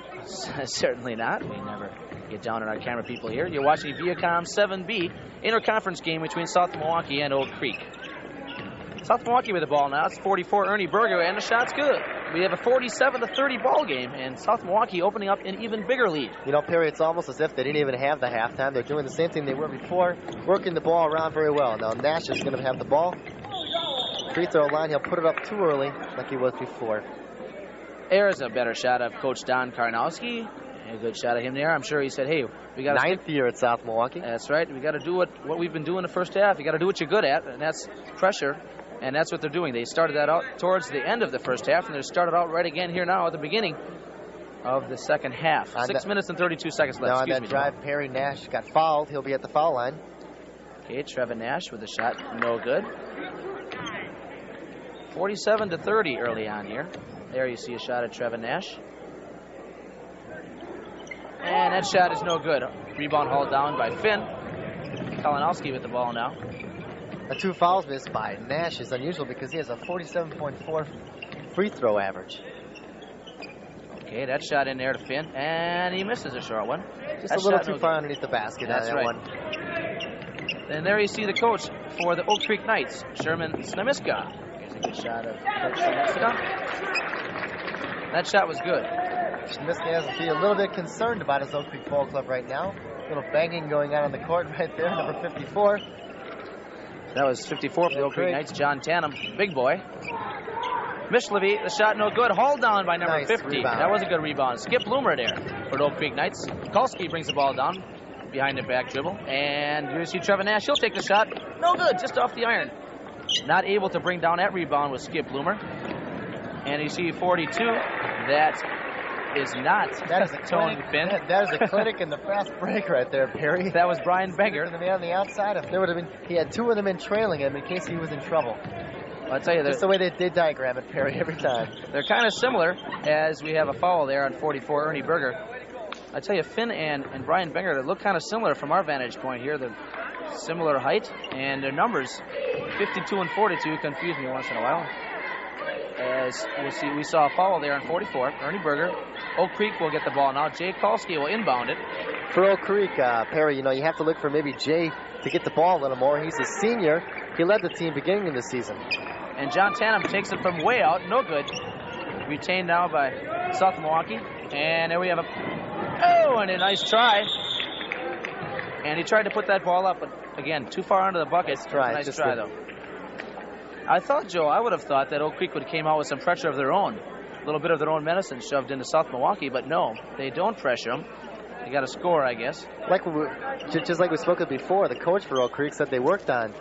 Certainly not. We never get down on our camera people here. You're watching Viacom 7B interconference game between South Milwaukee and Oak Creek. South Milwaukee with the ball now. It's 44 Ernie Berger, and the shot's good. We have a 47-30 ball game, and South Milwaukee opening up an even bigger lead. You know, Perry, it's almost as if they didn't even have the halftime. They're doing the same thing they were before, working the ball around very well. Now Nash is going to have the ball. Free throw line, he'll put it up too early like he was before. There's a better shot of Coach Don Karnowski. A good shot of him there. I'm sure he said, hey, we got to... 9th year at South Milwaukee. That's right. We got to do what we've been doing the first half. You got to do what you're good at, and that's pressure. And that's what they're doing. They started that out towards the end of the first half, and they started out right again here now at the beginning of the second half. 6 minutes and 32 seconds left. Now on that drive, Perry Nash got fouled. He'll be at the foul line. Okay, Trevin Nash with the shot. No good. 47-30 early on here. There you see a shot at Trevin Nash. And that shot is no good. Rebound hauled down by Finn. Kalinowski with the ball now. The 2 fouls missed by Nash is unusual because he has a 47.4 free throw average. Okay, that shot in there to Finn, and he misses a short one. Just a little too far underneath the basket. That's that right. One. And there you see the coach for the Oak Creek Knights, Sherman Snemiska. Here's a good shot of Coach Snemiska. That shot was good. Snemiska has to be a little bit concerned about his Oak Creek Ball Club right now. Little banging going on the court right there, number 54. That was 54 for the Oak Creek Knights. John Tannum, big boy. Mishlevy, the shot no good. Hauled down by number 50. Rebound. That was a good rebound. Skip Bloomer there for the Oak Creek Knights. Kalski brings the ball down behind the back dribble. And you see Trevor Nash. He'll take the shot. No good, just off the iron. Not able to bring down that rebound with Skip Bloomer. And you see 42. That is not Tony Finn. That is a clinic in the fast break right there, Perry. That was Brian Benger. The man on the outside. If there would have been, he had two of them in trailing him in case he was in trouble. I'll tell you, just the way they diagram it, Perry, every time. They're kind of similar, as we have a foul there on 44, Ernie Berger. I tell you, Finn and Brian Benger, they look kind of similar from our vantage point here. They're similar height, and their numbers, 52 and 42, confuse me once in a while. As we'll see, we saw a foul there on 44, Ernie Berger. Oak Creek will get the ball now. Jay Kalski will inbound it. For Oak Creek, Perry, you know, you have to look for maybe Jay to get the ball a little more. He's a senior. He led the team beginning of the season. And John Tannum takes it from way out. No good. Retained now by South Milwaukee. And there we have and a nice try. And he tried to put that ball up, but again, too far under the bucket. Nice try, though. I thought, Joe, I would have thought that Oak Creek would have came out with some pressure of their own. A little bit of their own medicine shoved into South Milwaukee, but no, they don't pressure them. They got to score, I guess. Just like we spoke of before, the coach for Oak Creek said they worked on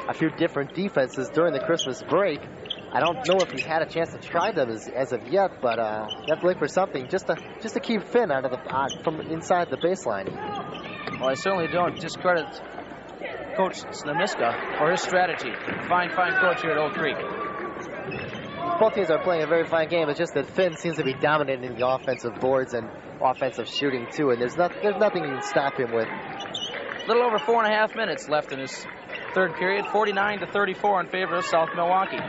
a few different defenses during the Christmas break. I don't know if he's had a chance to try them as of yet, but you have to look for something just to keep Finn out of from inside the baseline. Well, I certainly don't discredit Coach Snemiska for his strategy. Fine coach here at Oak Creek. Both teams are playing a very fine game. It's just that Finn seems to be dominating the offensive boards and offensive shooting too, and there's nothing you can stop him with. A little over 4.5 minutes left in his third period. 49-34 in favor of South Milwaukee.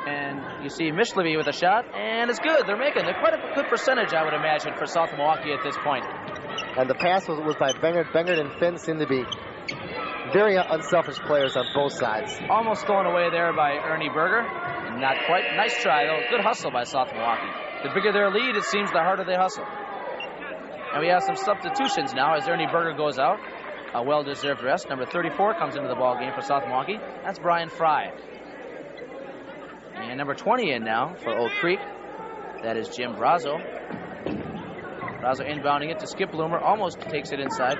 And you see Mishlevy with a shot, and it's good. They're quite a good percentage, I would imagine, for South Milwaukee at this point. And the pass was by Bengard. Bengard and Finn seem to be very unselfish players on both sides. Almost thrown away there by Ernie Berger. Not quite. Nice try, though. Good hustle by South Milwaukee. The bigger their lead, it seems the harder they hustle. And we have some substitutions now as Ernie Berger goes out. A well-deserved rest. Number 34 comes into the ball game for South Milwaukee. That's Brian Fry. And number 20 in now for Oak Creek. That is Jim Brazo. Brazo inbounding it to Skip Bloomer. Almost takes it inside.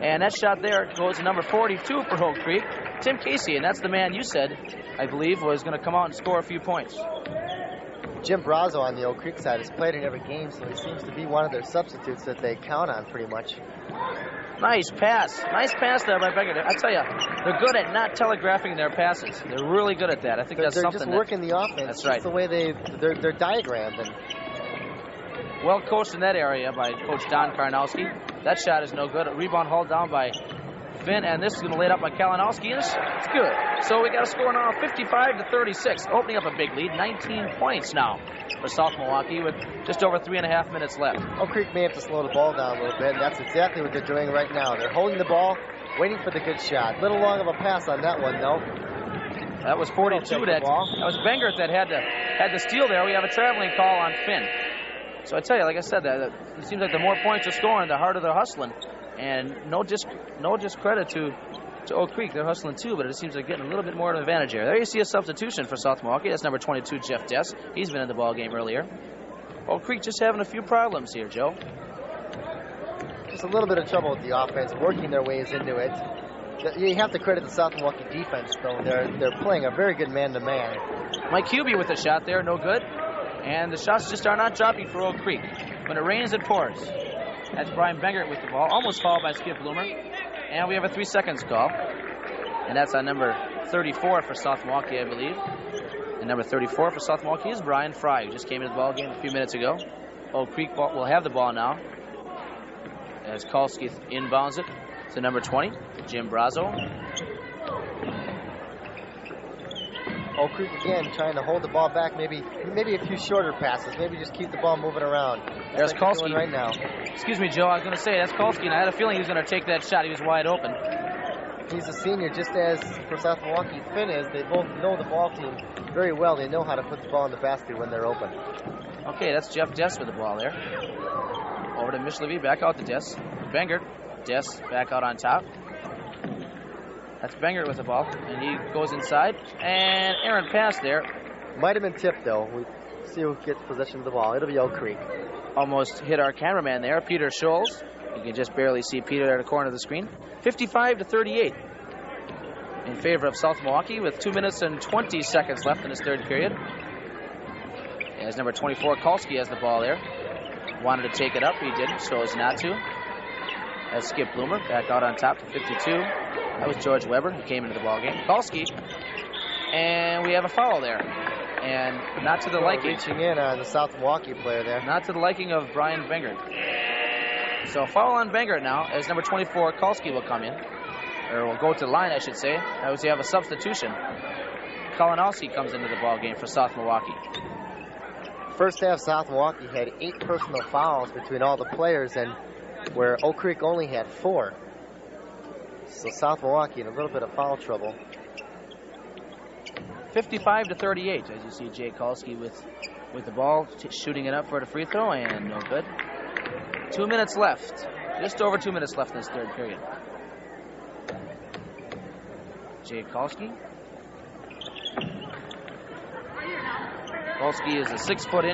And that shot there goes to number 42 for Oak Creek, Tim Casey. And that's the man you said, I believe, was going to come out and score a few points. Jim Brazo on the Oak Creek side has played in every game, so he seems to be one of their substitutes that they count on pretty much. Nice pass. Nice pass there by Becker. I tell you, they're good at not telegraphing their passes. They're really good at that. I think that's something. They're just working the offense. That's right. That's the way they're diagrammed. And well coached in that area by Coach Don Karnowski. That shot is no good. A rebound hauled down by Finn, and this is going to lay it up by Kalinowski, and it's good. So we got a score now, 55-36, opening up a big lead, 19 points now for South Milwaukee with just over 3.5 minutes left. Oak Creek may have to slow the ball down a little bit, and that's exactly what they're doing right now. They're holding the ball, waiting for the good shot. Little long of a pass on that one, though. That was 42. That was Bengert that had the steal there. We have a traveling call on Finn. So I tell you, like I said, that it seems like the more points they're scoring, the harder they're hustling. And no discredit to Oak Creek. They're hustling too, but it seems they're getting a little bit more of an advantage here. There you see a substitution for South Milwaukee. That's number 22, Jeff Dess. He's been in the ball game earlier. Oak Creek just having a few problems here, Joe. Just a little bit of trouble with the offense, working their ways into it. You have to credit the South Milwaukee defense, though. They're playing a very good man-to-man. Mike Hubie with the shot there, no good. And the shots just are not dropping for Oak Creek. When it rains, it pours. That's Brian Bengert with the ball. Almost fouled by Skip Bloomer. And we have a 3 seconds call. And that's on number 34 for South Milwaukee, I believe. And number 34 for South Milwaukee is Brian Fry, who just came into the ball game a few minutes ago. Oak Creek will have the ball now as Kalski inbounds it to number 20, Jim Brazo. Oak Creek again trying to hold the ball back, maybe a few shorter passes, maybe just keep the ball moving around. There's Kalski right now. Excuse me, Joe, I was going to say, that's Kalski, and I had a feeling he was going to take that shot. He was wide open. He's a senior, just as for South Milwaukee Finn is. They both know the ball team very well. They know how to put the ball in the basket when they're open. Okay, that's Jeff Dess with the ball there. Over to Mishlevy, back out to Dess. Bengert Dess back out on top. That's Bengert with the ball, and he goes inside. And errant pass there. Might have been tipped, though. We see who gets possession of the ball. It'll be Oak Creek. Almost hit our cameraman there, Peter Scholes. You can just barely see Peter at the corner of the screen. 55-38 in favor of South Milwaukee with 2 minutes and 20 seconds left in this third period. As number 24, Kalski has the ball there. Wanted to take it up, he didn't, chose not to. As Skip Bloomer back out on top to 52. That was George Weber who came into the ball game. Kalski, and we have a foul there. And not to the liking. Reaching in on the South Milwaukee player there. Not to the liking of Brian Bengert. So a foul on Bengert now as number 24, Kalski will come in. Or will go to the line, I should say. As we have a substitution. Kalinowski comes into the ball game for South Milwaukee. First half, South Milwaukee had 8 personal fouls between all the players, and where Oak Creek only had 4. So South Milwaukee in a little bit of foul trouble. 55-38 as you see Jay Kalski with the ball, shooting it up for the free throw, and no good. 2 minutes left. Just over 2 minutes left in this third period. Jay Kalski. Kalski is a 6-foot.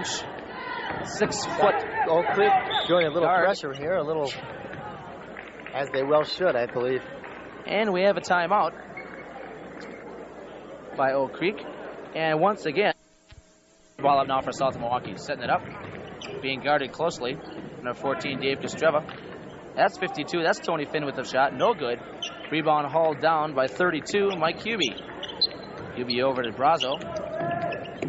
Oak Creek showing a little guard. pressure here, a little, as they well should, I believe. And we have a timeout by Oak Creek. And once again, ball up now for South Milwaukee. Setting it up, being guarded closely. Number 14, Dave Kostreva. That's 52. That's Tony Finn with the shot. No good. Rebound hauled down by 32, Mike Hubie. Hubie over to Brazo.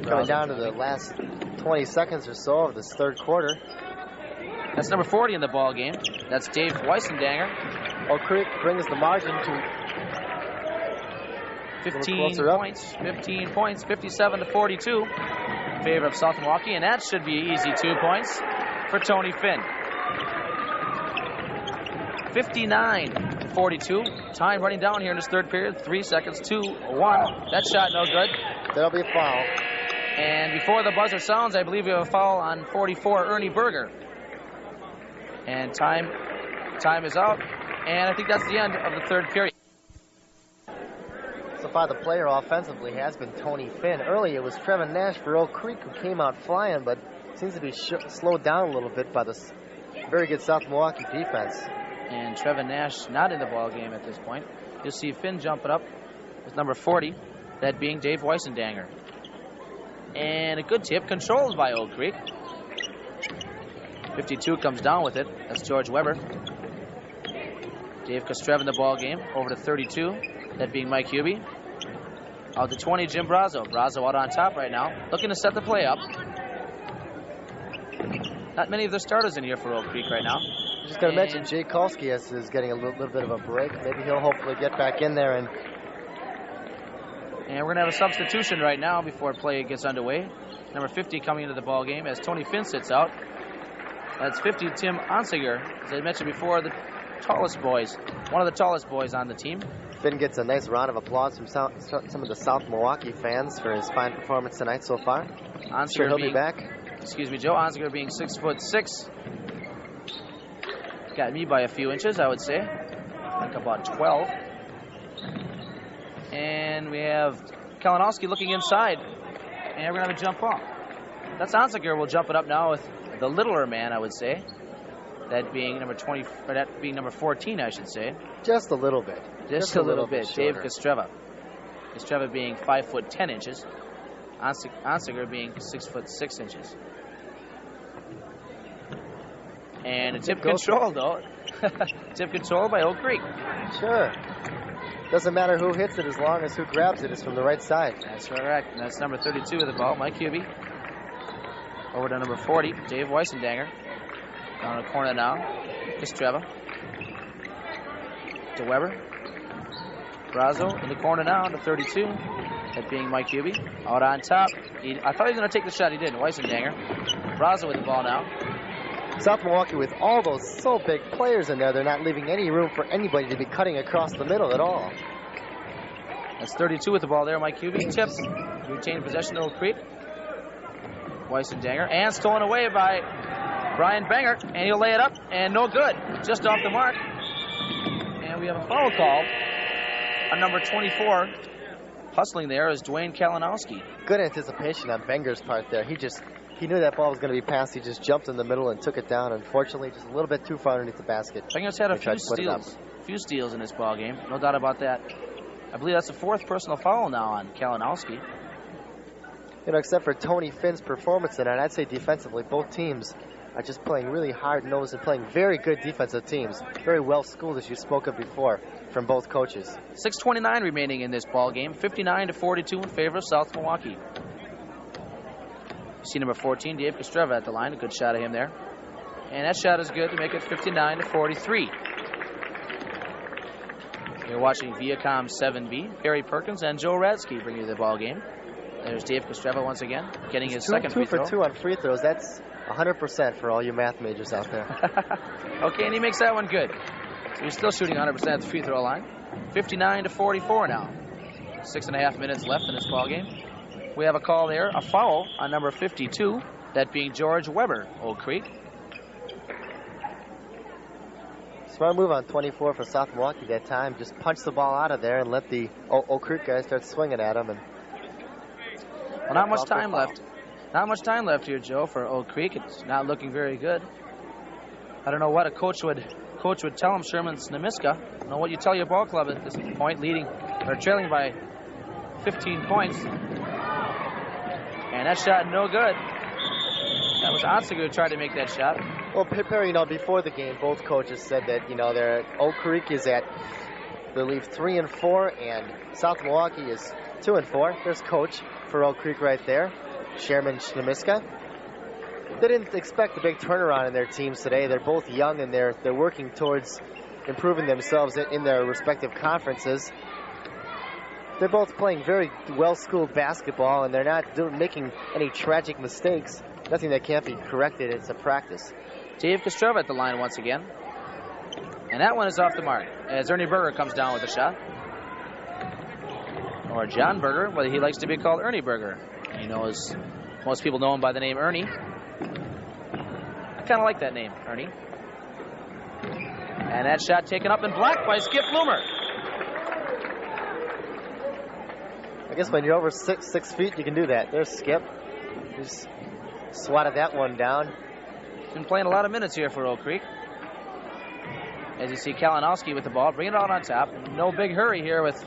Coming down to the last 20 seconds or so of this third quarter. That's number 40 in the ball game. That's Dave Weisendanger. Oak Creek brings the margin to 15 points. 15 points, 57-42 in favor of South Milwaukee, and that should be easy 2 points for Tony Finn. 59-42. Time running down here in this third period. 3 seconds, 2, 1. That shot no good. That'll be a foul. And before the buzzer sounds, I believe we have a foul on 44, Ernie Berger. And time is out. And I think that's the end of the third period. So far, the player offensively has been Tony Finn. Early, it was Trevin Nash for Oak Creek who came out flying, but seems to be slowed down a little bit by the very good South Milwaukee defense. And Trevin Nash not in the ball game at this point. You'll see Finn jumping up with number 40, that being Dave Weisendanger. And a good tip, controlled by Oak Creek. 52 comes down with it. That's George Weber. Dave Kostreva in the ball game. Over to 32, that being Mike Hubie. Out to 20, Jim Brazo. Brazo out on top right now, looking to set the play up. Not many of the starters in here for Oak Creek right now. Just got to mention, Jay Kalski is getting a little bit of a break. Maybe he'll hopefully get back in there. And we're going to have a substitution right now before play gets underway. Number 50 coming into the ball game as Tony Finn sits out. That's 50, Tim Onsiger. As I mentioned before, the tallest boys, one of the tallest boys on the team. Finn gets a nice round of applause from some of the South Milwaukee fans for his fine performance tonight so far. Onsiger he'll be back. Excuse me, Joe. Onsiger being 6'6". Got me by a few inches, I would say. I think about 12. And we have Kalinowski looking inside. And we're going to have a jump off. That's Onsiger will jump it up now with the littler man, I would say. That being number 20, or that being number 14, I should say. Just a little bit. Just a little bit. Dave Kostreva. Kostreva being 5'10". Onsiger being 6'6". And a tip control, though. Tip control by Oak Creek. Sure. Doesn't matter who hits it as long as who grabs it is from the right side. That's correct. And that's number 32 of the ball, Mike Hubie. Over to number 40, Dave Weisendanger. Down the corner now, Kostreva. To Weber. Brazo in the corner now to 32. That being Mike Hubie. Out on top. I thought he was going to take the shot. He didn't. Weisendanger. Brazo with the ball now. South Milwaukee, with all those so big players in there, they're not leaving any room for anybody to be cutting across the middle at all. That's 32 with the ball there, Mike Hubie. Tips. Retained possession of Oak Creek. Weisendanger. And stolen away by Brian Bengert. And he'll lay it up. And no good. Just off the mark. we have a foul call on number 24. Hustling there is Dwayne Kalinowski. Good anticipation on Benger's part there. He knew that ball was going to be passed. He just jumped in the middle and took it down. Unfortunately, just a little bit too far underneath the basket. Benger's had a few steals in this ball game. No doubt about that. I believe that's the 4th personal foul now on Kalinowski. Except for Tony Finn's performance tonight, I'd say defensively, both teams are just playing really hard-nosed and playing very good defensive teams. Very well-schooled, as you spoke of before, from both coaches. 6:29 remaining in this ball game. 59-42 in favor of South Milwaukee. You see number 14, Dave Kostreva at the line. A good shot of him there. And that shot is good to make it 59-43. You're watching Viacom 7B. Perry Perkins and Joe Radsky bring you the ball game. There's Dave Kostreva once again, getting his second free throw. 2 for 2 on free throws. That's 100% for all you math majors out there. Okay, and he makes that one good. So he's still shooting 100% at the free throw line. 59-44 now. 6.5 minutes left in this ball game. We have a call there, a foul on number 52, that being George Weber, Oak Creek. Smart move on 24 for South Milwaukee that time. Just punch the ball out of there and let the Oak Creek guys start swinging at him. And well, not much time left. Not much time left here, Joe, for Oak Creek. It's not looking very good. I don't know what a coach would tell him, Sherman Snemiska. I don't know what you tell your ball club at this point, trailing by 15 points. And that shot no good. That was Otziger who tried to make that shot. Well, Perry, before the game, both coaches said that, Oak Creek is at, I believe, 3-4, and South Milwaukee is 2-4. There's coach for Oak Creek right there, Sherman Snemiska. They didn't expect a big turnaround in their teams today. They're both young, and they're working towards improving themselves in their respective conferences. They're both playing very well-schooled basketball, and they're not making any tragic mistakes. Nothing that can't be corrected. It's a practice. Dave Kostreva at the line once again. And that one is off the mark as Ernie Berger comes down with a shot. Or John Berger, whether he likes to be called Ernie Berger. Most people know him by the name Ernie. I kind of like that name, Ernie. And that shot taken up and blocked by Skip Bloomer. I guess when you're over 6 feet, you can do that. There's Skip. He's swatted that one down. He's been playing a lot of minutes here for Oak Creek. As you see Kalinowski with the ball, bringing it out on top. No big hurry here with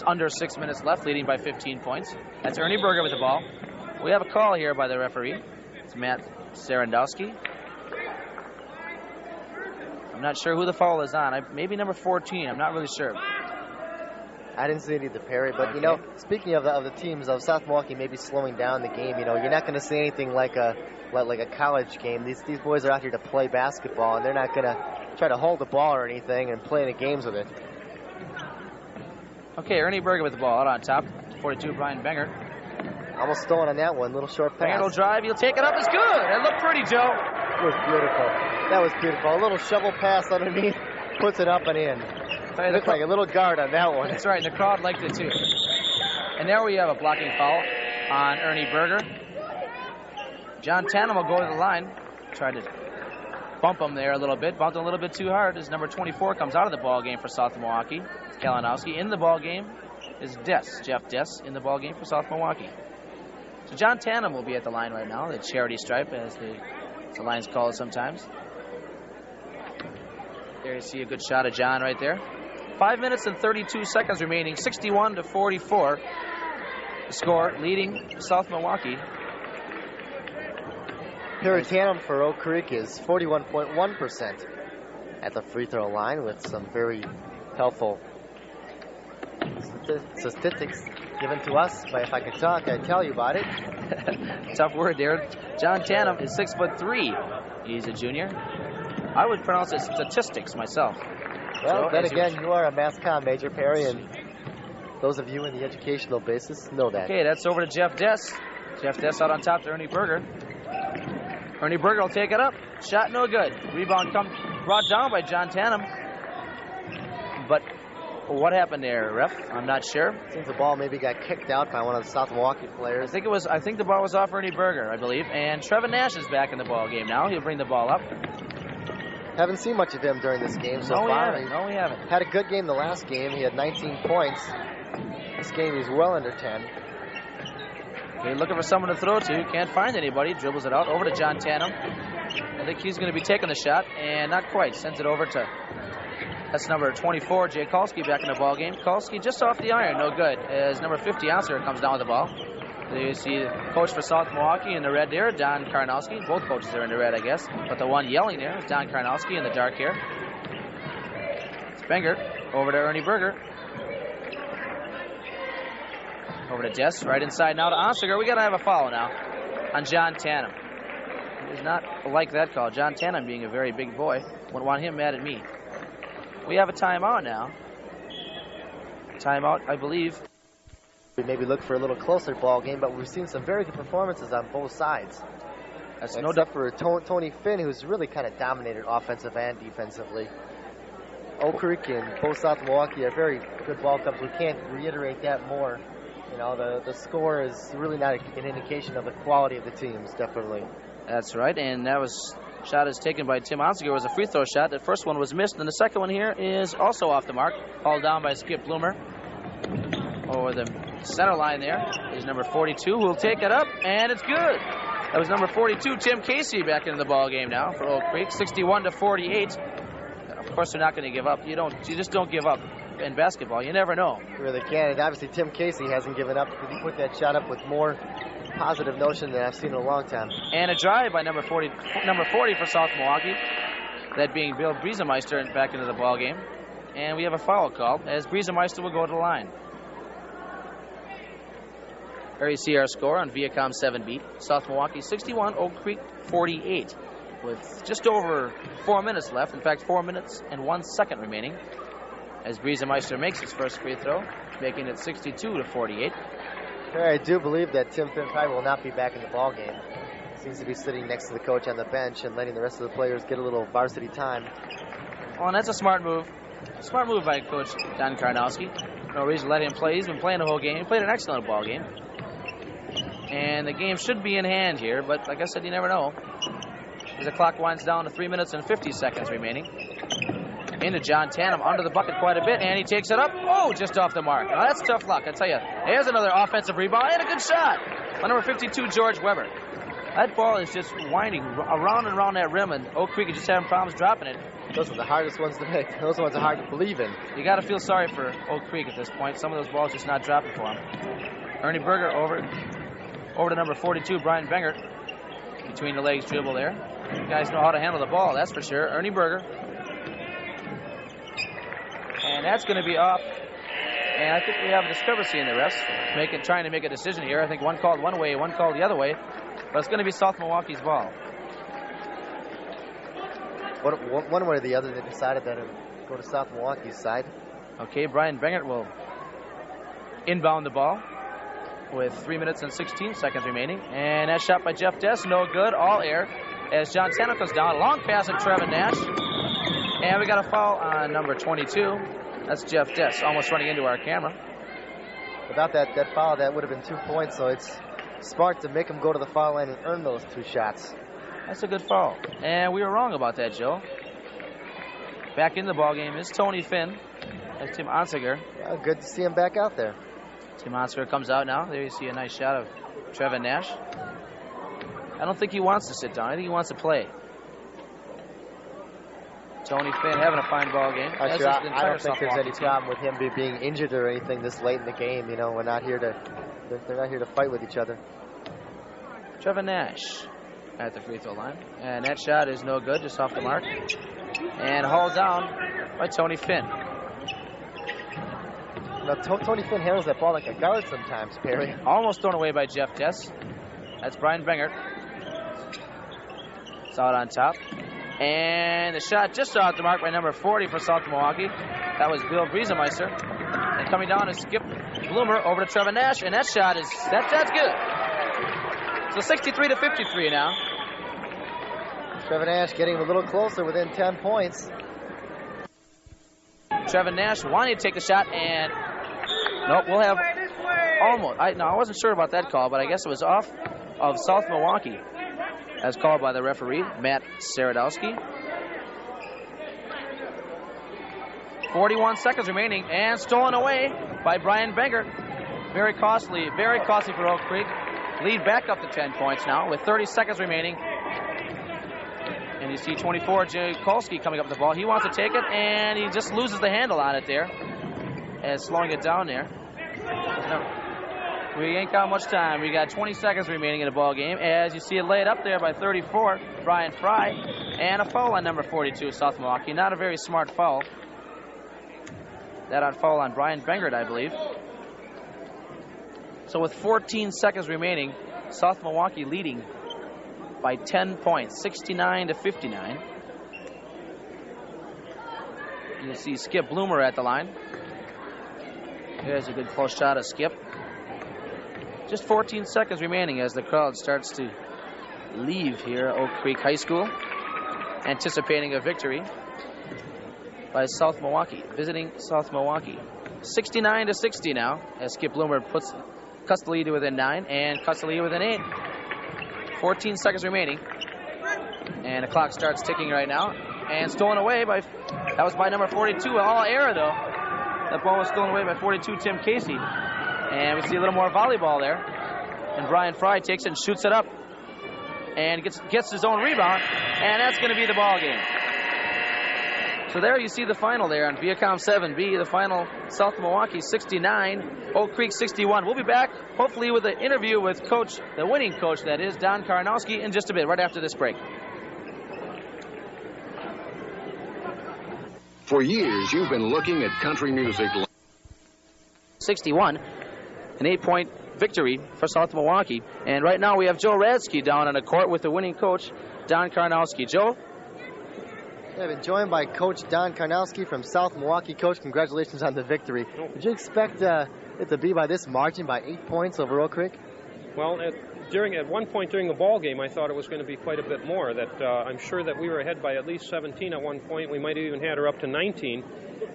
under 6 minutes left, leading by 15 points. That's Ernie Berger with the ball. We have a call here by the referee. It's Matt Sarandowski. I'm not sure who the foul is on. Maybe number 14. I'm not really sure. I didn't see it either, Perry. But, okay. Speaking of the teams of South Milwaukee maybe slowing down the game, you're not going to see anything like a college game. These boys are out here to play basketball, and they're not going to try to hold the ball or anything and play any games with it. Okay, Ernie Berger with the ball out on top. 42, Brian Benger. Almost stolen on that one. Little short pass. Benger will drive. He'll take it up. It's good. It looked pretty, Joe. It was beautiful. That was beautiful. A little shovel pass underneath. Puts it up and in. It looked like a little guard on that one. That's right, and the crowd liked it too. And there we have a blocking foul on Ernie Berger. John Tannum will go to the line. Tried to bump him there a little bit. Bumped him a little bit too hard as number 24 comes out of the ball game for South Milwaukee. Kalinowski. In the ball game is Jeff Dess in the ball game for South Milwaukee. So John Tannum will be at the line right now, the charity stripe as the line's called sometimes. There you see a good shot of John right there. 5 minutes and 32 seconds remaining, 61-44. The score leading South Milwaukee. Perry Tannum for Oak Creek is 41.1% at the free throw line with some very helpful statistics given to us by If I Could Talk, I'd tell you about it. Tough word there. John Tannum is 6'3". He's a junior. I would pronounce it statistics myself. Well, then again, you are a mass comm major, Perry, and those of you in the educational basis know that. Okay, that's over to Jeff Dess. Jeff Dess out on top to Ernie Berger. Ernie Berger will take it up. Shot no good. Rebound brought down by John Tannum. But what happened there, ref? I'm not sure. Seems the ball maybe got kicked out by one of the South Milwaukee players. I think the ball was off Ernie Berger, I believe. And Trevin Nash is back in the ball game now. He'll bring the ball up. Haven't seen much of him during this game so far. No, we haven't. Had a good game the last game. He had 19 points. This game he's well under 10. Okay, looking for someone to throw to. Can't find anybody. Dribbles it out over to John Tannum. I think he's going to be taking the shot, and not quite. Sends it over to, that's number 24, Jay Kulski, back in the ball game. Kulski just off the iron, no good. As number 50, Onsiger, comes down with the ball. There you see the coach for South Milwaukee in the red there, Don Karnowski. Both coaches are in the red, I guess. But the one yelling there is Don Karnowski in the dark hair. It's Bengert over to Ernie Berger. Over to Jess, right inside now to Onsiger. We got to have a foul now on John Tannum. He does not like that call. John Tannum, being a very big boy, wouldn't want him mad at me. We have a timeout now. Timeout, I believe. We maybe look for a little closer ball game, but we've seen some very good performances on both sides. That's Except for Tony Finn, who's really kind of dominated offensive and defensively. Oak Creek and both South Milwaukee are very good ball clubs. We can't reiterate that more. You know, the score is really not an indication of the quality of the teams, definitely. That's right, and that shot is taken by Tim Onsiger. It was a free throw shot. The first one was missed, and the second one here is also off the mark. Hauled down by Skip Bloomer. Over the center line there is number 42, who will take it up, and it's good. That was number 42, Tim Casey, back into the ball game now for Oak Creek, 61-48. Of course, they're not going to give up. You just don't give up in basketball. You never know. You really can. And obviously, Tim Casey hasn't given up. He put that shot up with more positive notion than I've seen in a long time. And a drive by number 40 for South Milwaukee. That being Bill Briesemeister back into the ball game. And we have a foul call as Briesemeister will go to the line. There you see our score on Viacom 7 Beat. South Milwaukee 61, Oak Creek 48. With just over 4 minutes left. In fact, 4 minutes and 1 second remaining. As Briesemeister makes his first free throw, making it 62-48. I do believe that Tim Finn probably will not be back in the ball game. Seems to be sitting next to the coach on the bench and letting the rest of the players get a little varsity time. Oh, and that's a smart move. Smart move by Coach Don Karnowski. No reason to let him play. He's been playing the whole game. He played an excellent ball game. And the game should be in hand here, but like I said, you never know. As the clock winds down to 3 minutes and 50 seconds remaining. Into John Tannum, under the bucket quite a bit, and he takes it up. Oh, just off the mark. Now, that's tough luck, I tell you. Here's another offensive rebound, and a good shot by number 52, George Weber. That ball is just winding around and around that rim, and Oak Creek is just having problems dropping it. Those are the hardest ones to make. Those ones are hard to believe in. You got to feel sorry for Oak Creek at this point. Some of those balls just not dropping for him. Ernie Berger over to number 42, Brian Bengert. Between the legs dribble there. You guys know how to handle the ball, that's for sure. Ernie Berger. And that's going to be off. And I think we have a discrepancy in the refs, trying to make a decision here. I think one called one way, one called the other way. But it's going to be South Milwaukee's ball. One way or the other, they decided that it would go to South Milwaukee's side. Okay, Brian Bengert will inbound the ball with 3 minutes and 16 seconds remaining. And that shot by Jeff Dess, no good, all air. As John Tannum comes down, long pass of Trevin Nash. And we got a foul on number 22. That's Jeff Dess, almost running into our camera. Without that foul, that would have been 2 points, so it's smart to make him go to the foul line and earn those 2 shots. That's a good foul. And we were wrong about that, Joe. Back in the ballgame is Tony Finn. That's Tim Onsiger. Yeah, good to see him back out there. Tim Onsiger comes out now. There you see a nice shot of Trevin Nash. I don't think he wants to sit down. I think he wants to play. Tony Finn having a fine ball game. I don't think there's any problem with him being injured or anything this late in the game. You know, they're not here to fight with each other. Trevin Nash at the free throw line. And that shot is no good, just off the mark. And hauled down by Tony Finn. Now, Tony Finn handles that ball like a guard sometimes, Perry. Almost thrown away by Jeff Dess. That's Brian Bengert. It's out on top. And the shot just off the mark by number 40 for South Milwaukee. That was Bill Briesemeister. And coming down is Skip Bloomer over to Trevin Nash. And that shot's good. So 63-53 now. Trevin Nash getting a little closer, within 10 points. Trevin Nash wanting to take the shot, and nope, we'll have almost. I wasn't sure about that call, but I guess it was off of South Milwaukee, as called by the referee, Matt Saradowski. 41 seconds remaining, and stolen away by Brian Benger. Very costly for Oak Creek. Lead back up to 10 points now with 30 seconds remaining. And you see 24, Jakolski coming up with the ball. He wants to take it, and he just loses the handle on it there, and slowing it down there. We ain't got much time. We got 20 seconds remaining in the ball game. As you see it laid up there by 34, Brian Fry, and a foul on number 42, South Milwaukee. Not a very smart foul. That on foul on Brian Bengert, I believe. So with 14 seconds remaining, South Milwaukee leading by 10 points, 69-59. You see Skip Bloomer at the line. There's a good close shot of Skip. Just 14 seconds remaining as the crowd starts to leave here at Oak Creek High School, anticipating a victory by South Milwaukee, visiting South Milwaukee. 69-60 now, as Skip Bloomer cuts the lead to within 9 and cuts the lead within 8. 14 seconds remaining, and the clock starts ticking right now. And stolen away that was by number 42, all error though. That ball was stolen away by 42, Tim Casey. And we see a little more volleyball there. And Brian Fry takes it and shoots it up, and gets his own rebound, and that's going to be the ball game. So there you see the final there on Viacom 7B, the final, South Milwaukee 69, Oak Creek 61. We'll be back, hopefully, with an interview with the winning coach, that is, Don Karnowski, in just a bit, right after this break. For years, you've been looking at country music. 61, an 8-point victory for South Milwaukee. And right now we have Joe Radsky down on the court with the winning coach, Don Karnowski. Joe? I've been joined by Coach Don Karnowski from South Milwaukee. Coach, congratulations on the victory. Did you expect it to be by this margin, by 8 points over Oak Creek? Well, at one point during the ball game, I thought it was going to be quite a bit more. That I'm sure that we were ahead by at least 17 at one point. We might have even had her up to 19,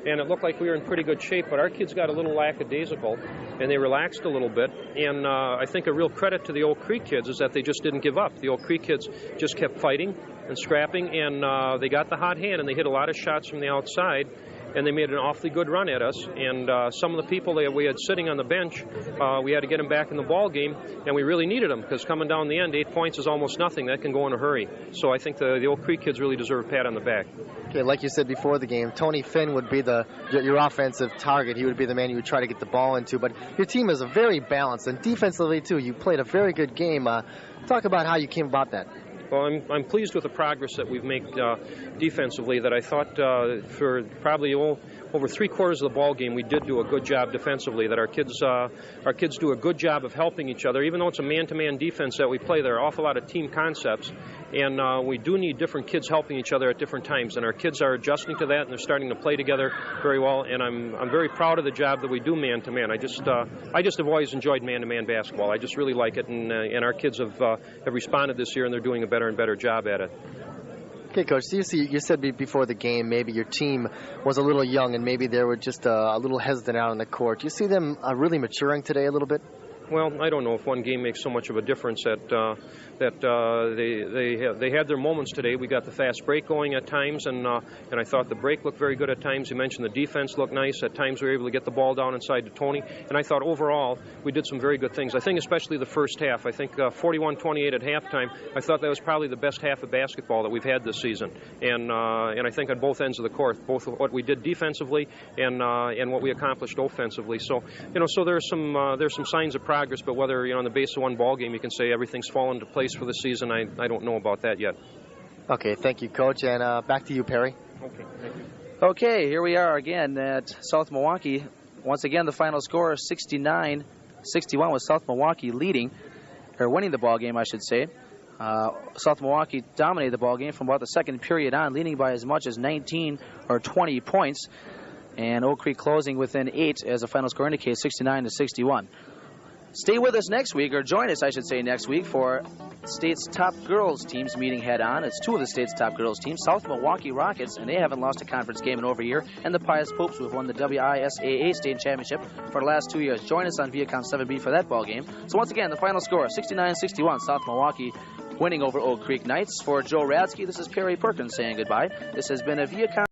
and it looked like we were in pretty good shape. But our kids got a little lackadaisical, and they relaxed a little bit. And I think a real credit to the Oak Creek kids is that they just didn't give up. The Oak Creek kids just kept fighting and scrapping, and they got the hot hand, and they hit a lot of shots from the outside. And they made an awfully good run at us. And some of the people that we had sitting on the bench, we had to get them back in the ball game, and we really needed them because coming down the end, 8 points is almost nothing. That can go in a hurry. So I think the Oak Creek kids really deserve a pat on the back. Okay, like you said before the game, Tony Finn would be your offensive target. He would be the man you would try to get the ball into. But your team is very balanced, and defensively too. You played a very good game. Talk about how you came about that. Well, I'm pleased with the progress that we've made defensively. That I thought for probably over 3/4 of the ball game, we did do a good job defensively. That our kids do a good job of helping each other. Even though it's a man-to-man defense that we play, there are an awful lot of team concepts, and we do need different kids helping each other at different times. And our kids are adjusting to that, and they're starting to play together very well. And I'm very proud of the job that we do man-to-man. I just have always enjoyed man-to-man basketball. I just really like it, and our kids have responded this year, and they're doing a better and better job at it. Okay, Coach, so you said before the game maybe your team was a little young and maybe they were just a little hesitant out on the court. Do you see them really maturing today a little bit? Well, I don't know if one game makes so much of a difference that they had their moments today. We got the fast break going at times, and I thought the break looked very good at times. You mentioned the defense looked nice. At times we were able to get the ball down inside to Tony, and I thought overall we did some very good things. I think especially the first half. I think 41-28 at halftime. I thought that was probably the best half of basketball that we've had this season, and I think on both ends of the court, both what we did defensively and what we accomplished offensively. So so there's some signs of progress, but whether on the base of one ball game you can say everything's fallen into place for the season, I don't know about that yet. Okay, thank you, Coach, and back to you, Perry. Okay, thank you. Okay, here we are again at South Milwaukee. Once again, the final score is 69-61 with South Milwaukee winning the ball game, I should say. South Milwaukee dominated the ball game from about the second period on, leading by as much as 19 or 20 points, and Oak Creek closing within 8 as the final score indicates, 69-61. Stay with us next week, or join us, I should say, next week for state's top girls teams meeting head-on. It's two of the state's top girls teams, South Milwaukee Rockets, and they haven't lost a conference game in over a year, and the Pius Popes, who have won the WISAA state championship for the last 2 years. Join us on Viacom 7B for that ball game. So once again, the final score, 69-61, South Milwaukee winning over Oak Creek Knights. For Joe Radsky, this is Perry Perkins saying goodbye. This has been a Viacom